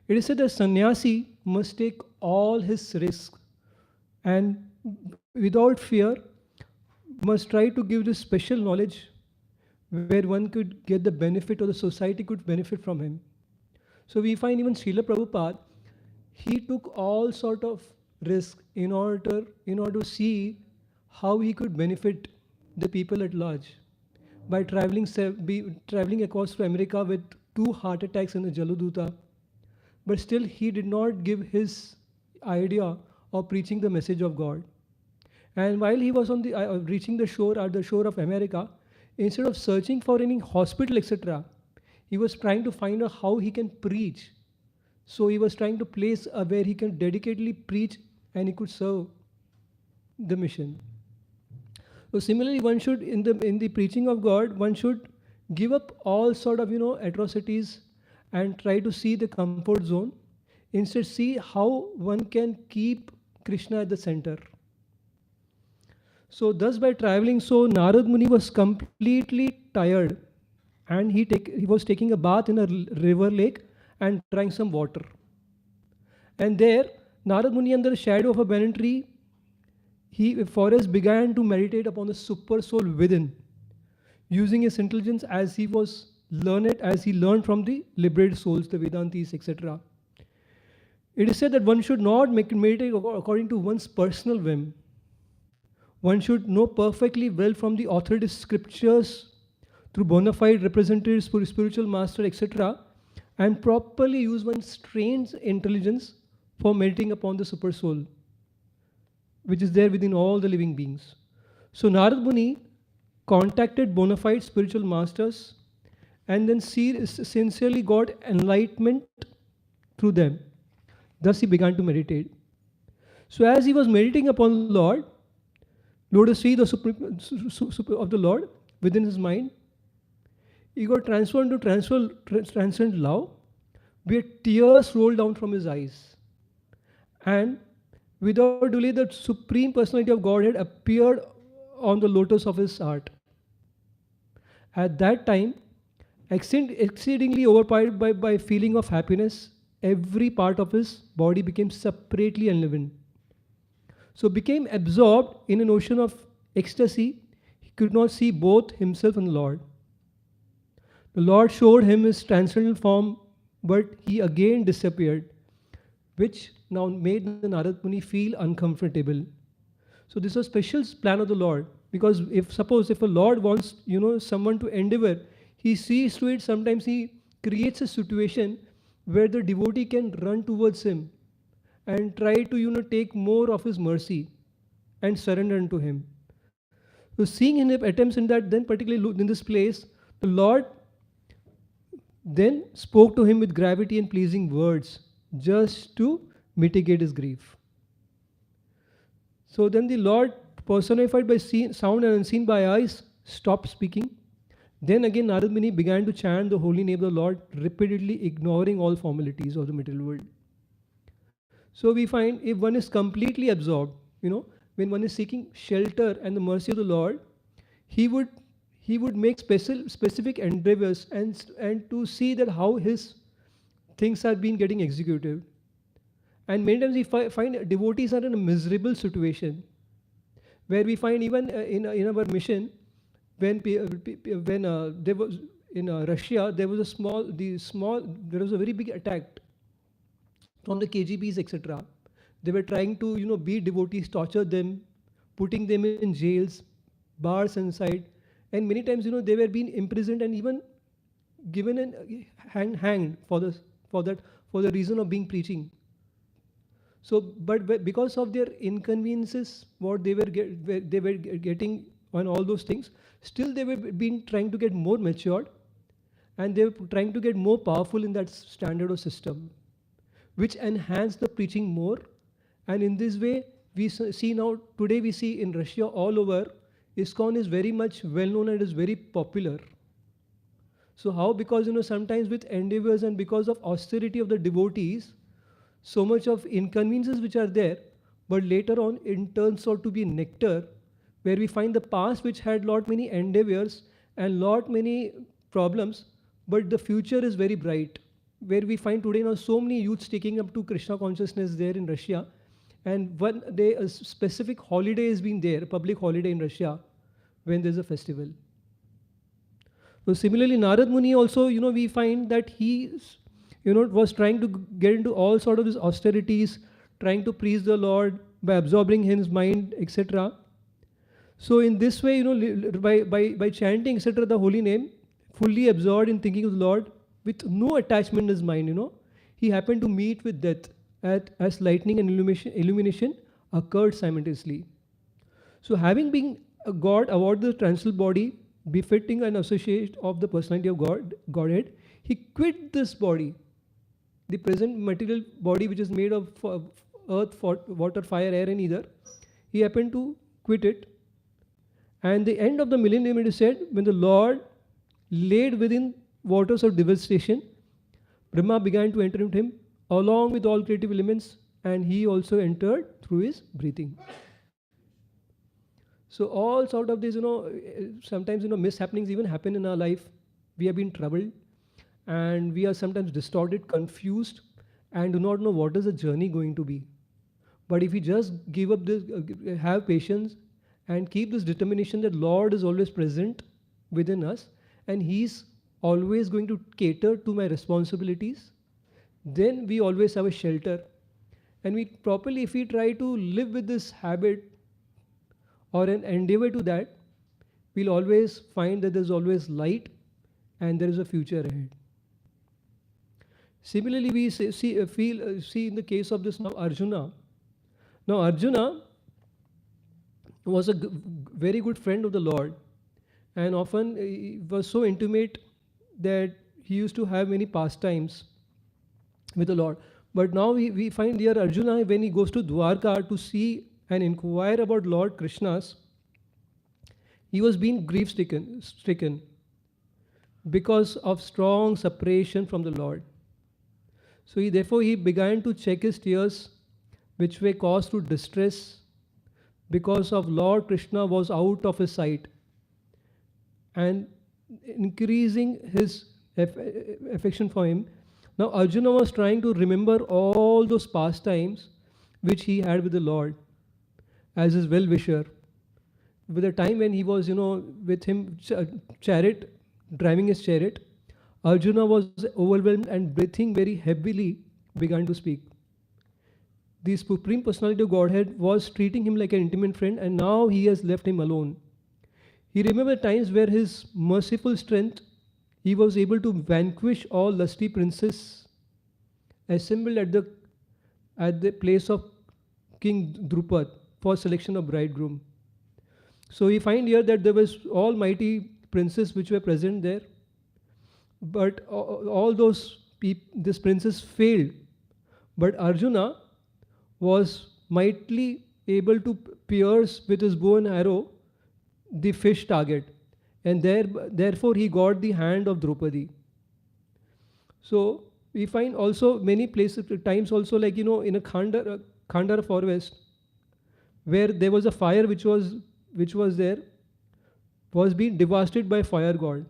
It is said that sannyasi must take all his risks and without fear must try to give this special knowledge where one could get the benefit or the society could benefit from him. So we find even Srila Prabhupada, he took all sort of risk in order to see how he could benefit the people at large by traveling across to America with 2 heart attacks in the Jaladuta. But still he did not give his idea of preaching the message of God. And while he was on the reaching the shore at the shore of America, instead of searching for any hospital, etc., he was trying to find out how he can preach. So he was trying to place where he can dedicatedly preach and he could serve the mission. So similarly, one should in the preaching of God, one should give up all sort of atrocities and try to see the comfort zone. Instead, see how one can keep Krishna at the center. So thus by traveling, so Narad Muni was completely tired and he was taking a bath in a river lake and drank some water. And there, Narad Muni under the shadow of a banyan tree, Forrest began to meditate upon the super soul within, using his intelligence as he learned from the liberated souls, the Vedantis, etc. It is said that one should not meditate according to one's personal whim. One should know perfectly well from the authoritative scriptures through bona fide representatives, spiritual master, etc., and properly use one's trained intelligence for meditating upon the super soul, which is there within all the living beings. So Narad Muni contacted bona fide spiritual masters and then sincerely got enlightenment through them. Thus he began to meditate. So as he was meditating upon the Lord, lotus feet of the Lord within his mind, he got transformed to transcendent love, where tears rolled down from his eyes. And without delay, the Supreme Personality of Godhead appeared on the lotus of his heart. At that time, exceedingly overpowered by feeling of happiness, every part of his body became separately enlivened. So became absorbed in an ocean of ecstasy. He could not see both himself and the Lord. The Lord showed him his transcendental form, but he again disappeared, which now made the Narad Muni feel uncomfortable. So this was a special plan of the Lord, because if a Lord wants someone to endeavor, he sees to it, sometimes he creates a situation where the devotee can run towards him and try to take more of his mercy and surrender unto him. So seeing his attempts in that, then particularly in this place, the Lord then spoke to him with gravity and pleasing words, just to mitigate his grief. So then the Lord, personified by sound and unseen by eyes, stopped speaking. Then again Narad Muni began to chant the holy name of the Lord, repeatedly ignoring all formalities of the material world. So we find if one is completely absorbed, when one is seeking shelter and the mercy of the Lord, he would make specific endeavors and to see that how his things are being getting executed. And many times we find devotees are in a miserable situation, where we find even in our mission, when there was in Russia, there was a very big attack from the KGBs, etc. They were trying to beat devotees, torture them, putting them in jails, bars inside, and many times they were being imprisoned and even given and hanged for the reason of being preaching. So, but because of their inconveniences, what they were getting on all those things, still they were trying to get more matured, and they were trying to get more powerful in that standard or system, which enhanced the preaching more. And in this way, see now, today we see in Russia all over, ISKCON is very much well known and is very popular. So how? Because sometimes with endeavors and because of austerity of the devotees, so much of inconveniences which are there, but later on it turns out to be nectar, where we find the past which had lot many endeavors and lot many problems, but the future is very bright, where we find today now so many youths taking up to Krishna consciousness there in Russia. And one day a specific holiday is being there, a public holiday in Russia, when there's a festival. So similarly, Narad Muni also, we find that he, was trying to get into all sort of these austerities, trying to please the Lord by absorbing his mind, etc. So in this way, by chanting, etc., the holy name, fully absorbed in thinking of the Lord, with no attachment in his mind, he happened to meet with death as lightning and illumination occurred simultaneously. So having been a God awarded the transcendental body, befitting an associate of the personality of Godhead, he quit this body, the present material body which is made of earth, water, fire, air and ether. He happened to quit it. And the end of the millennium, it is said, when the Lord laid within waters of devastation, Brahma began to enter into him along with all creative elements, and he also entered through his breathing. So all sort of these, sometimes, mishappenings even happen in our life. We have been troubled and we are sometimes distorted, confused, and do not know what is the journey going to be. But if we just give up this, have patience and keep this determination that Lord is always present within us and He's always going to cater to my responsibilities, then we always have a shelter. And we properly, if we try to live with this habit or an endeavor to that, we'll always find that there's always light and there is a future ahead. Similarly, we see in the case of this now Arjuna. Now Arjuna was a very good friend of the Lord, and often he was so intimate that he used to have many pastimes with the Lord. But now we find here Arjuna, when he goes to Dwarka to see and inquire about Lord Krishna's, he was being grief-stricken because of strong separation from the Lord. So therefore he began to check his tears, which were caused to distress because of Lord Krishna was out of his sight, and increasing his affection for him. Now Arjuna was trying to remember all those pastimes which he had with the Lord as his well-wisher. With the time when he was, with him driving his chariot, Arjuna was overwhelmed and breathing very heavily began to speak. The Supreme Personality of Godhead was treating him like an intimate friend, and now he has left him alone. He remembered times where his merciful strength, he was able to vanquish all lusty princes assembled at the place of King Drupad for selection of bridegroom. So we find here that there was almighty princes which were present there, but all these princes failed. But Arjuna was mightily able to pierce with his bow and arrow the fish target, and therefore he got the hand of Draupadi. So we find also many places, times also, like in a Khandara forest, where there was a fire which was being devastated by fire god,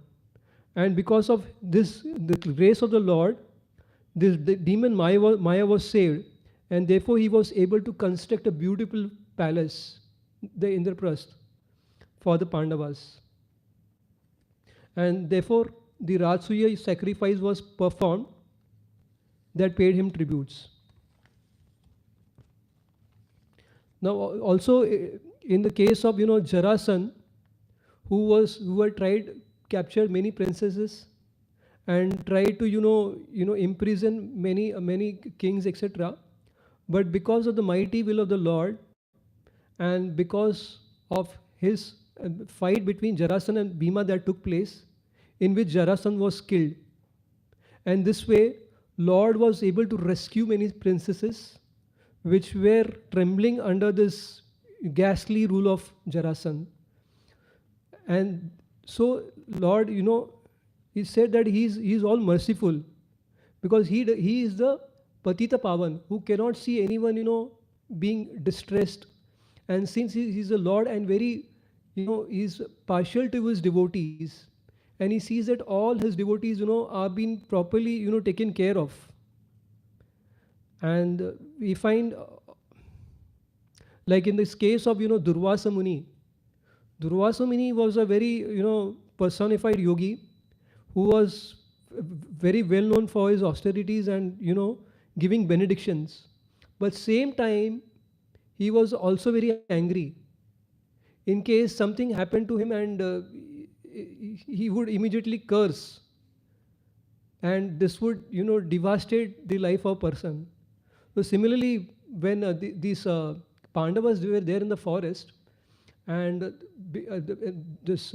and because of this, the grace of the Lord, the demon Maya was saved, and therefore he was able to construct a beautiful palace, the Indraprasth, for the Pandavas. And therefore the Rajasuya sacrifice was performed that paid him tributes. Now also in the case of Jarasan, who had tried capture many princesses and tried to imprison many kings, etc. But because of the mighty will of the Lord and because of his fight between Jarasan and Bhima that took place, in which Jarasan was killed, and this way Lord was able to rescue many princesses which were trembling under this ghastly rule of Jarasandha. And so Lord, he said that he's all merciful, because he is the Patita Pavan, who cannot see anyone, being distressed. And since he's the Lord and very, he's partial to his devotees, and he sees that all his devotees, are being properly, taken care of. And we find, like in this case of, Durvasa Muni. Durvasa Muni was a very, personified yogi who was very well known for his austerities and, giving benedictions. But same time, he was also very angry. In case something happened to him, and he would immediately curse. And this would, devastate the life of a person. So similarly, when these Pandavas, they were there in the forest, and this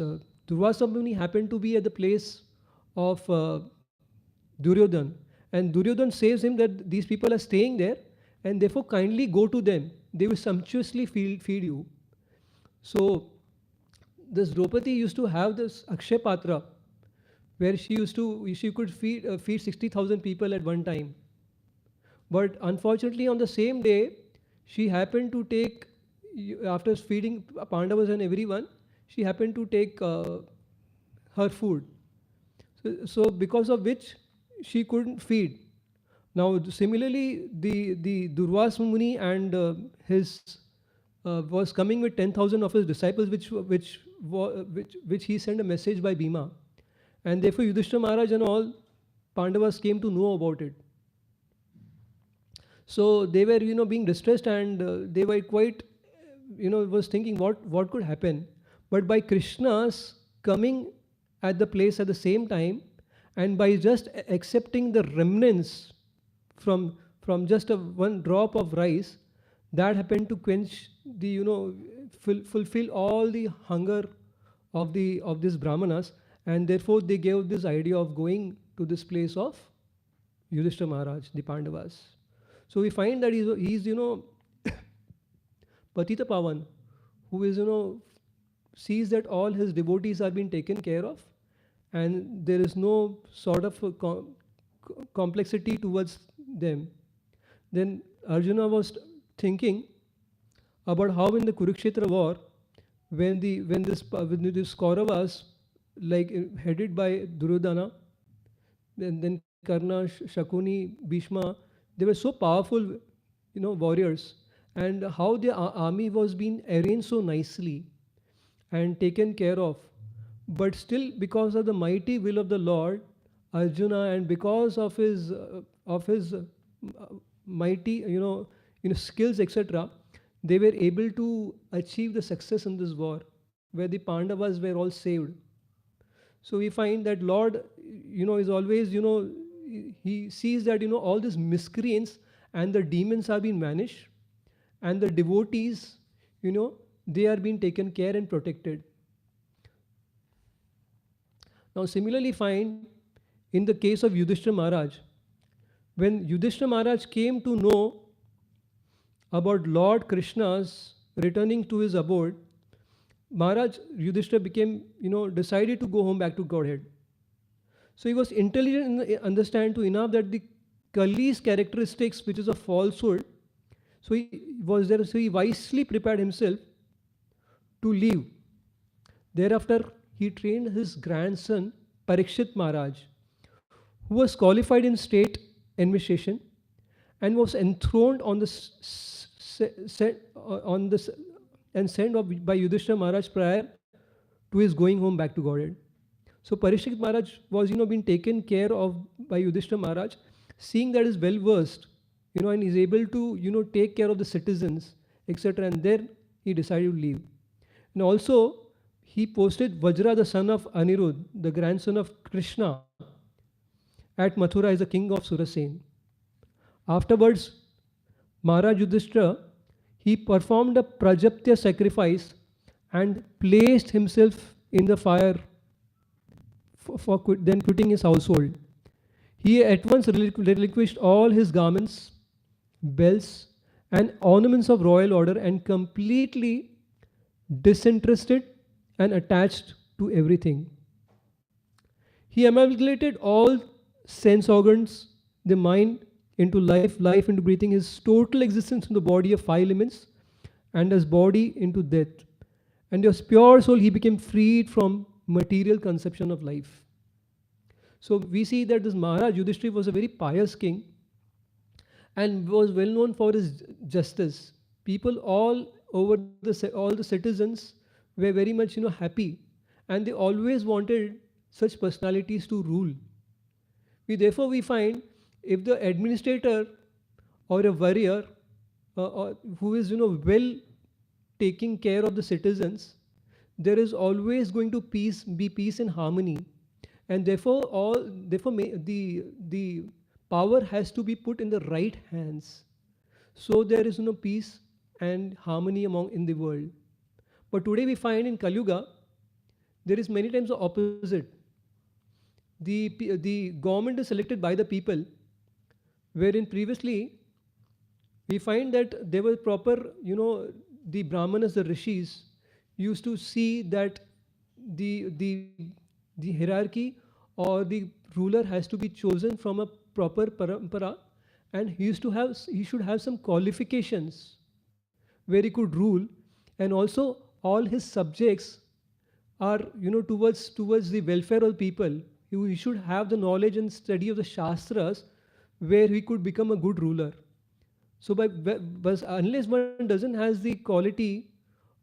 Durvasa Muni happened to be at the place of Duryodhan. And Duryodhan says him that these people are staying there, and therefore kindly go to them. They will sumptuously feed you. So this Draupadi used to have this Akshay Patra, where she could feed 60,000 people at one time. But unfortunately, on the same day, she happened to take, after feeding Pandavas and everyone, she happened to take her food. So because of which she couldn't feed. Now similarly, the Durvasa Muni and his was coming with 10,000 of his disciples, which he sent a message by Bhima, and therefore Yudhishthira Maharaj and all Pandavas came to know about it. So they were, being distressed, and they were quite, was thinking what could happen. But by Krishna's coming at the place at the same time, and by just accepting the remnants from just one drop of rice, that happened to quench the, fulfill all the hunger of these Brahmanas, and therefore they gave this idea of going to this place of Yudhishthira Maharaj, the Pandavas. So we find that he's Patita Pavan, who is, sees that all his devotees are being taken care of, and there is no sort of complexity towards them. Then Arjuna was thinking about how in the Kurukshetra war, when this Kauravas, like headed by Duryodhana, then Karna, Shakuni, Bhishma, they were so powerful, warriors, and how the army was being arranged so nicely and taken care of. But still, because of the mighty will of the Lord, Arjuna, and because of his mighty, skills, etc., they were able to achieve the success in this war, where the Pandavas were all saved. So we find that Lord, is always, he sees that, all these miscreants and the demons are being vanished, and the devotees, they are being taken care and protected. Now similarly find in the case of Yudhishthira Maharaj, when Yudhishthira Maharaj came to know about Lord Krishna's returning to his abode, Maharaj Yudhishthira became, decided to go home back to Godhead. So he was intelligent and understand to enough that the Kali's characteristics, which is a falsehood, so he was there, so he wisely prepared himself to leave. Thereafter, he trained his grandson Parikshit Maharaj, who was qualified in state administration and was enthroned on and sent off by Yudhishthira Maharaj prior to his going home back to Godhead. So Parikshit Maharaj was, being taken care of by Yudhishthira Maharaj, seeing that he is well versed, and is able to, take care of the citizens, etc. And there he decided to leave. And also, he posted Vajra, the son of Anirudh, the grandson of Krishna, at Mathura as the king of Surasen. Afterwards, Maharaj Yudhishthira, he performed a Prajaptya sacrifice and placed himself in the fire then quitting his household. He at once relinquished all his garments, belts, and ornaments of royal order, and completely disinterested and attached to everything. He amalgamated all sense organs, the mind into life, life into breathing, his total existence in the body of five elements, and his body into death. And his pure soul, he became freed from material conception of life. So we see that this Maharaj Yudhishthira was a very pious king and was well known for his justice. People all over all the citizens were very much happy, and they always wanted such personalities to rule. Therefore we find if the administrator or a warrior who is well taking care of the citizens, there is always going to be peace and harmony, and the power has to be put in the right hands, so there is peace and harmony in the world. But today we find in Kali Yuga there is many times the opposite. The government is selected by the people, wherein previously we find that there were proper, the Brahmanas, the rishis, used to see that the hierarchy or the ruler has to be chosen from a proper parampara, and he should have some qualifications where he could rule, and also all his subjects are towards the welfare of people. He should have the knowledge and study of the Shastras where he could become a good ruler. So but unless one doesn't has the quality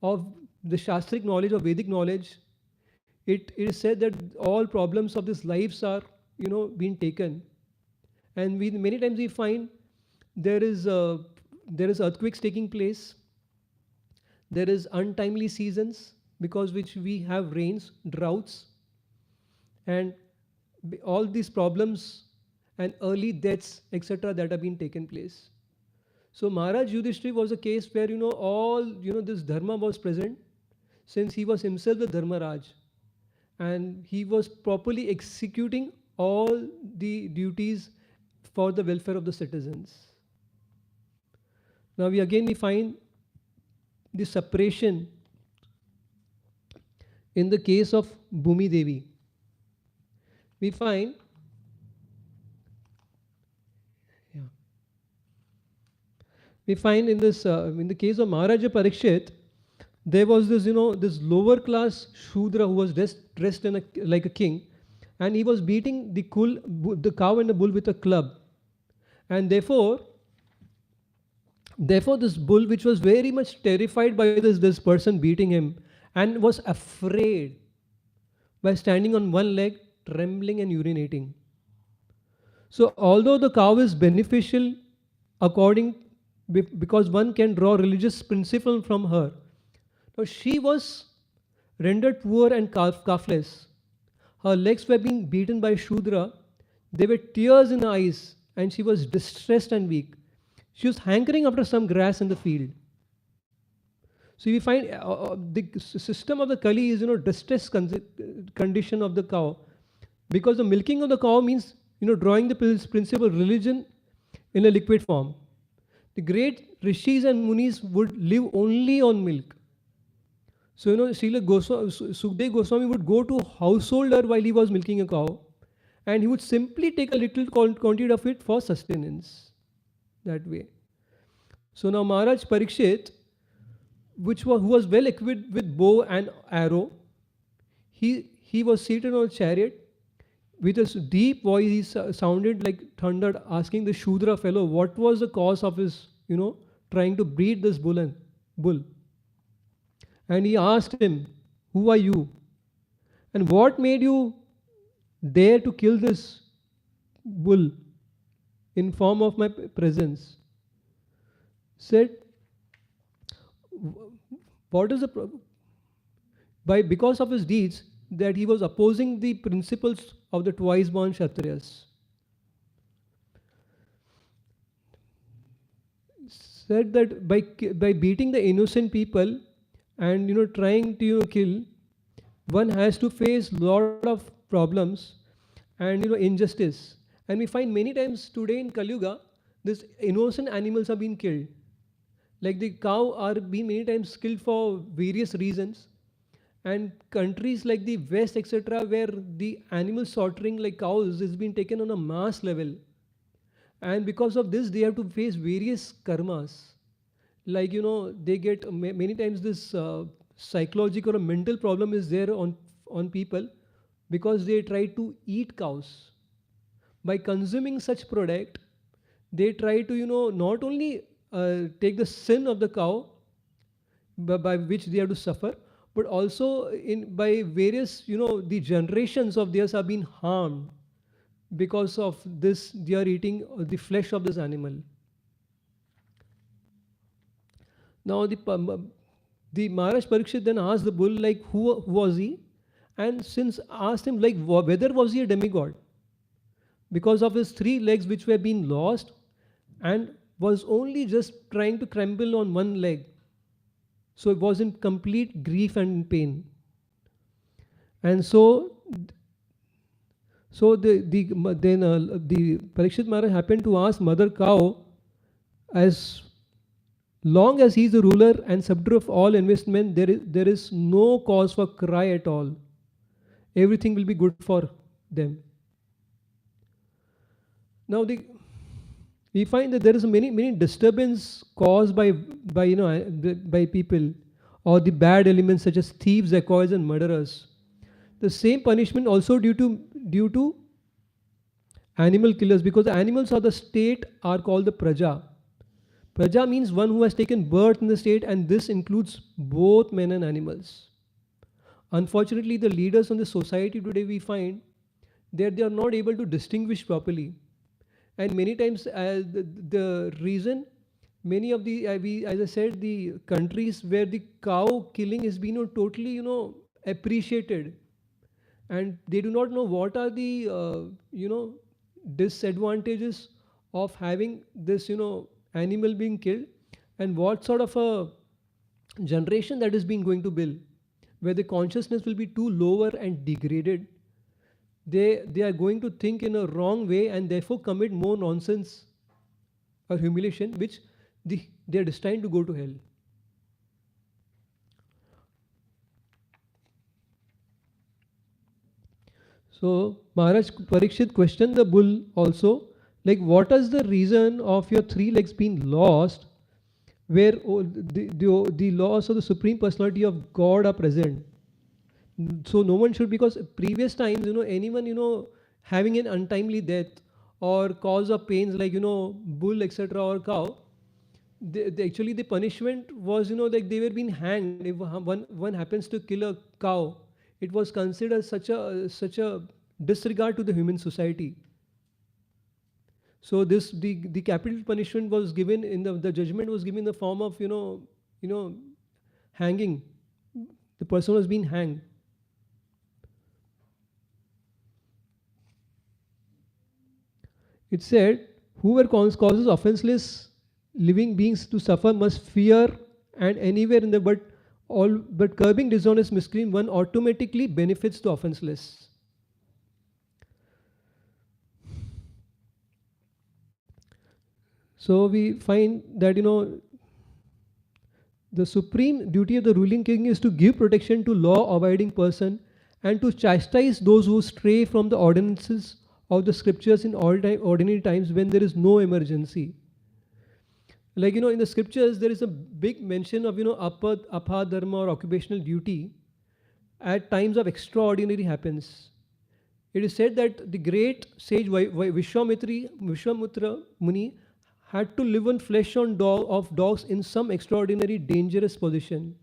of the Shastric knowledge or Vedic knowledge, it is said that all problems of these lives are being taken. And many times we find there is earthquakes taking place, there is untimely seasons because which we have rains, droughts, and all these problems and early deaths, etc., that have been taken place. So Maharaj Yudhishthira was a case where all this dharma was present, since he was himself the Dharmaraj, and he was properly executing all the duties for the welfare of the citizens. Now we find the separation in the case of Bhumi Devi. We find in this in the case of Maharaja Parikshit, there was this this lower class Shudra who was dressed in like a king, and he was beating the cow and the bull with a club, and therefore this bull, which was very much terrified by this person beating him, and was afraid, by standing on one leg, trembling and urinating. So although the cow is beneficial because one can draw religious principle from her, now she was rendered poor and calfless. Her legs were being beaten by Shudra. There were tears in her eyes, and she was distressed and weak. She was hankering after some grass in the field. So we find the system of the Kali is distress condition of the cow, because the milking of the cow means drawing the principle of religion in a liquid form. The great rishis and munis would live only on milk. So Srila Sukdev Goswami would go to householder while he was milking a cow, and he would simply take a little quantity of it for sustenance. That way. So now Maharaj Parikshit, who was well equipped with bow and arrow, he was seated on a chariot. With a deep voice, he sounded like thunder, asking the Shudra fellow what was the cause of his, trying to breed this bull. And he asked him, "Who are you? And what made you dare to kill this bull in form of my presence?" Said, "What is the problem?" Because of his deeds, that he was opposing the principles of the twice born Kshatriyas. Said that by beating the innocent people and trying to kill, one has to face lot of problems and injustice. And we find many times today in Kali Yuga, these innocent animals are being killed. Like the cow are being many times killed for various reasons, and countries like the West, etc., where the animal slaughtering like cows is being taken on a mass level, and because of this they have to face various karmas. Like they get many times this psychological or mental problem is there on people, because they try to eat cows. By consuming such product, they try to not only take the sin of the cow by which they have to suffer, but also in by various the generations of theirs have been harmed because of this. They are eating the flesh of this animal. Now the Maharaj Parikshit then asked the bull like who was he, and since asked him like whether was he a demigod, because of his three legs which were being lost, and was only just trying to crumble on one leg. So it was in complete grief and pain. And so the Parikshit Maharaj happened to ask Mother Cow, as long as he is the ruler and subduer of all investment, there is no cause for cry at all. Everything will be good for them. Now we find that there is many disturbance caused by by people, or the bad elements such as thieves, dacoits, and murderers. The same punishment also due to animal killers, because the animals of the state are called the praja. Praja means one who has taken birth in the state, and this includes both men and animals. Unfortunately, the leaders of the society today, we find that they are not able to distinguish properly. And many times the reason, many of the as I said, the countries where the cow killing is being totally appreciated, and they do not know what are the disadvantages of having this animal being killed, and what sort of a generation that is being going to build, where the consciousness will be too lower and degraded. They are going to think in a wrong way, and therefore commit more nonsense or humiliation, which they are destined to go to hell. So Maharaj Parikshit questioned the bull also, like what is the reason of your three legs being lost, where the laws of the Supreme Personality of God are present. So no one should, because previous times anyone having an untimely death or cause of pains like bull, etc., or cow, actually the punishment was like they were being hanged. If one happens to kill a cow, it was considered such a disregard to the human society. So the capital punishment was given in the judgment was given in the form of hanging. The person was being hanged. It said, whoever causes offenseless living beings to suffer must fear, and anywhere in the but curbing dishonest miscreant, one automatically benefits the offenseless. So we find that the supreme duty of the ruling king is to give protection to law-abiding person, and to chastise those who stray from the ordinances of the scriptures in ordinary times when there is no emergency. Like in the scriptures there is a big mention of apha dharma or occupational duty at times of extraordinary happens. It is said that the great sage Vishwamitra Muni had to live on flesh of dogs in some extraordinary dangerous position.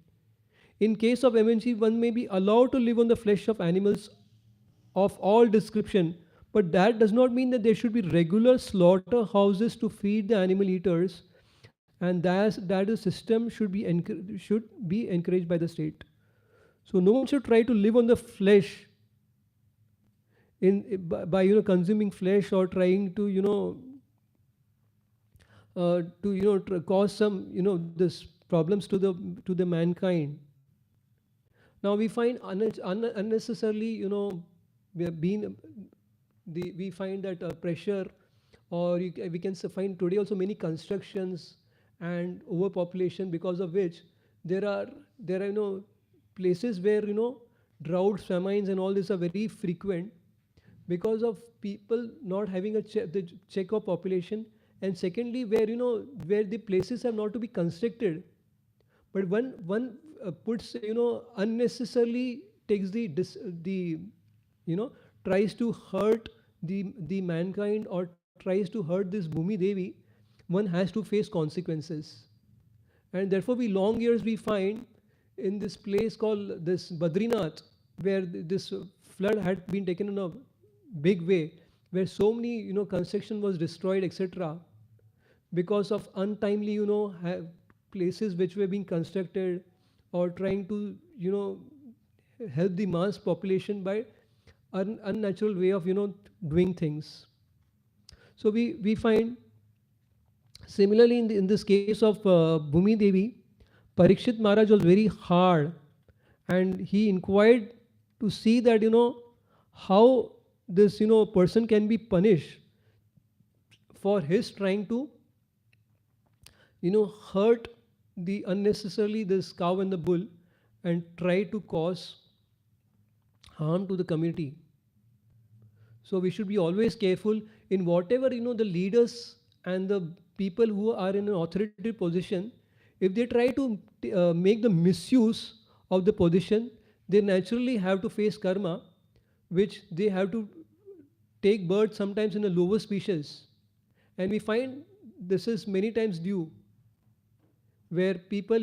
In case of emergency, one may be allowed to live on the flesh of animals of all description, but that does not mean that there should be regular slaughterhouses to feed the animal eaters, and that the system should be encouraged by the state. So no one should try to live on the flesh by consuming flesh, or trying to cause some this problems to the mankind. Now we find unnecessarily we find that pressure, or we can find today also many constructions and overpopulation, because of which there are places where droughts, famines, and all this are very frequent because of people not having the check of population. And secondly, where the places are not to be constructed, but one puts unnecessarily takes the tries to hurt the mankind, or tries to hurt this Bhumi Devi, one has to face consequences. And therefore we long years we find in this place called this Badrinath, where this flood had been taken in a big way, where so many construction was destroyed, etc., because of untimely places which were being constructed, or trying to help the mass population by unnatural way of doing things. So we find similarly in this case of Bhumi Devi, Parikshit Maharaj was very hard, and he inquired to see that how this person can be punished for his trying to hurt the unnecessarily this cow and the bull, and try to cause harm to the community. So we should be always careful in whatever the leaders and the people who are in an authoritative position. If they try to make the misuse of the position, they naturally have to face karma, which they have to take birth sometimes in the lower species. And we find this is many times due, where people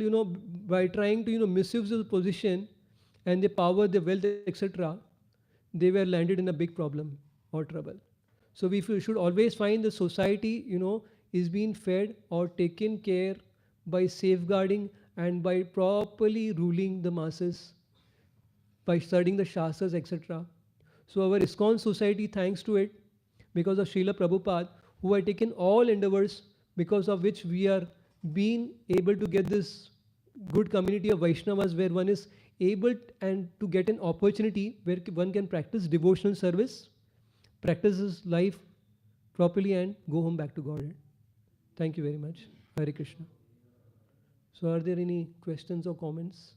by trying to misuse the position and the power, the wealth, etc., they were landed in a big problem or trouble. So we should always find the society is being fed or taken care by safeguarding and by properly ruling the masses, by studying the Shastras, etc. So our ISKCON society, thanks to it, because of Srila Prabhupada, who had taken all endeavors, because of which we are being able to get this good community of Vaishnavas, where one is able and to get an opportunity where one can practice devotional service, practice his life properly, and go home back to God. Thank you very much. Hare Krishna. So are there any questions or comments?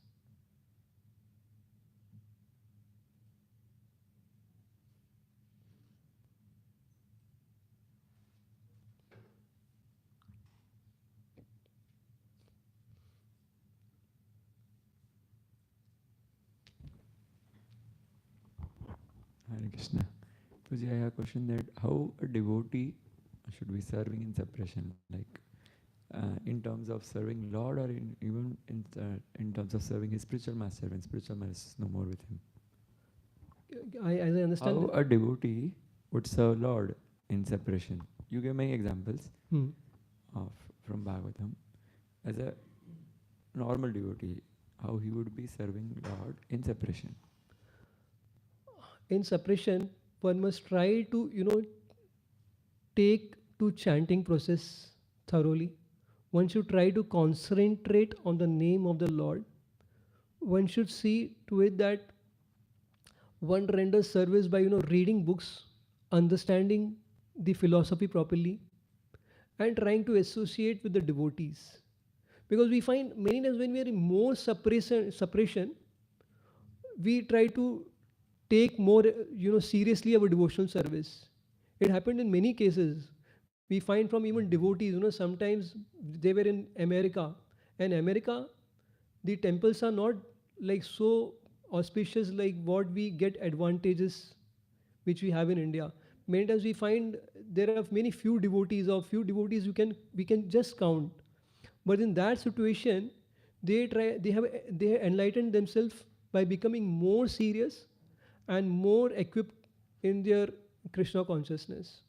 Hare Krishna. Puji, I have a question that how a devotee should be serving in separation, like in terms of serving Lord, or even in terms of serving his spiritual master when spiritual master is no more with him. As I understand, How a devotee would serve Lord in separation. You gave many examples from Bhagavatam. As a normal devotee, how he would be serving Lord in separation. In separation, one must try to take to chanting process thoroughly. One should try to concentrate on the name of the Lord. One should see to it that one renders service by reading books, understanding the philosophy properly, and trying to associate with the devotees. Because we find many times when we are in more separation, we try to take more seriously our devotional service. It happened in many cases. We find from even devotees, sometimes they were in America, and America, the temples are not like so auspicious like what we get advantages which we have in India. Many times we find there are many few devotees, or few devotees we can just count. But in that situation, they have enlightened themselves by becoming more serious and more equipped in their Krishna consciousness.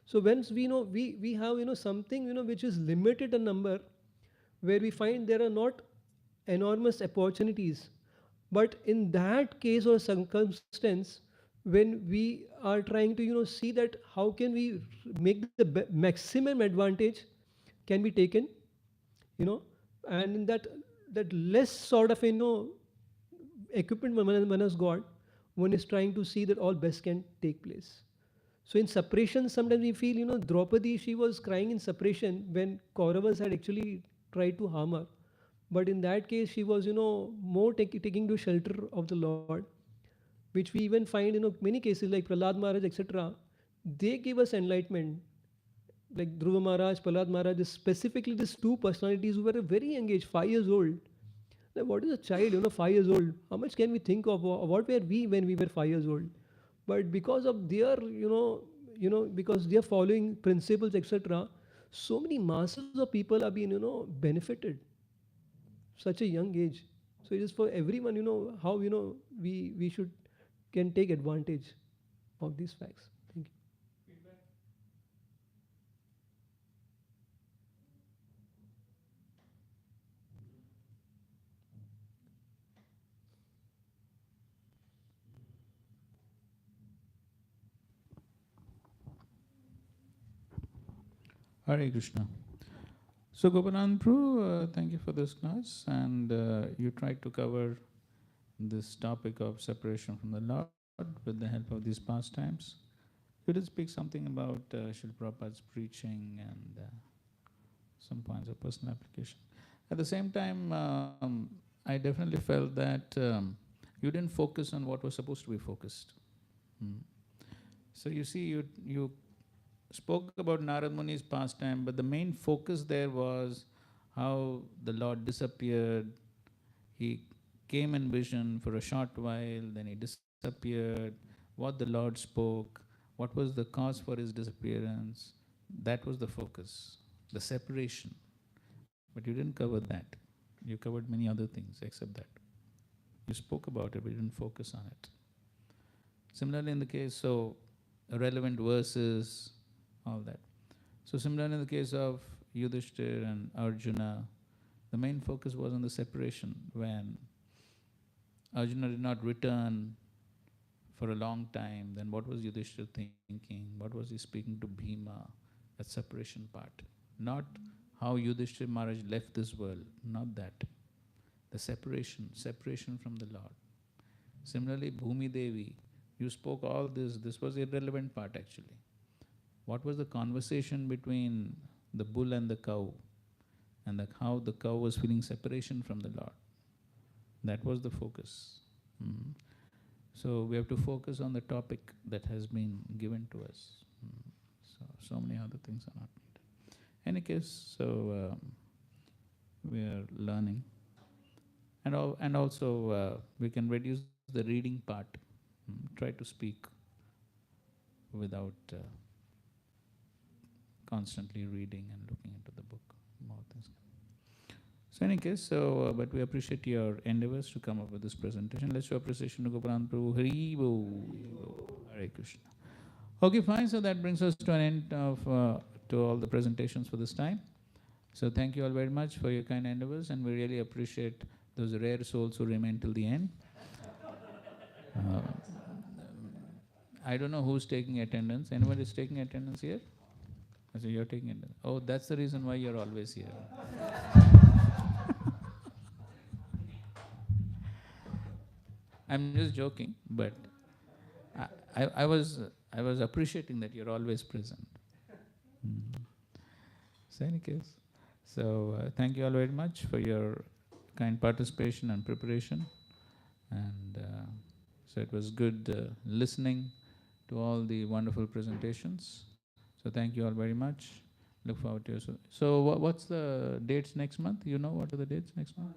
So once we know we have something which is limited in number, where we find there are not enormous opportunities, but in that case or circumstance, when we are trying to see that how can we make the maximum advantage can be taken, and in that less sort of equipment one has got, one is trying to see that all best can take place. So in separation, sometimes we feel, Draupadi, she was crying in separation when Kauravas had actually tried to harm her. But in that case, she was, more taking to shelter of the Lord, which we even find, many cases like Prahlad Maharaj, etc. They gave us enlightenment. Like Dhruva Maharaj, Prahlad Maharaj, specifically these two personalities who were a very young age, 5 years old. Like, what is a child, 5 years old? How much can we think of? What were we when we were 5 years old? But because of their, because they are following principles, etc., so many masses of people are being, benefited such a young age. So it is for everyone, how, we should can take advantage of these facts. Thank you. Hare Krishna. So Gopalan Prabhu, thank you for this class, and you tried to cover this topic of separation from the Lord with the help of these pastimes. You did speak something about Srila Prabhupada's preaching and some points of personal application. At the same time, I definitely felt that you didn't focus on what was supposed to be focused. So you see, you spoke about Narad Muni's pastime, but the main focus there was how the Lord disappeared. He came in vision for a short while, then he disappeared. What the Lord spoke, what was the cause for his disappearance, that was the focus, the separation. But you didn't cover that. You covered many other things except that. You spoke about it, but you didn't focus on it. Similarly, in the case of relevant verses, all that. So similarly in the case of Yudhishthir and Arjuna, the main focus was on the separation. When Arjuna did not return for a long time, then what was Yudhishthir thinking? What was he speaking to Bhima? That separation part. Not how Yudhishthir Maharaj left this world, not that. The separation from the Lord. Similarly, Bhumi Devi, you spoke all this was irrelevant part actually. What was the conversation between the bull and the cow, and how the cow was feeling separation from the Lord? That was the focus. So we have to focus on the topic that has been given to us. So many other things are not needed. Any case, so we are learning, and also we can reduce the reading part. Try to speak without constantly reading and looking into the book. More things. So in any case, but we appreciate your endeavors to come up with this presentation. Let's show appreciation to Gopalan Prabhu. Hari Bo. Hare Krishna. Okay, fine. So that brings us to an end of to all the presentations for this time. So thank you all very much for your kind endeavors, and we really appreciate those rare souls who remain till the end. I don't know who's taking attendance. Anyone is taking attendance here? So you're taking attendance. Oh, that's the reason why you're always here. I'm just joking, but I was appreciating that you're always present. So any case, so thank you all very much for your kind participation and preparation, and so it was good listening to all the wonderful presentations. So thank you all very much. Look forward to your. So what's the dates next month? You know what are the dates next month?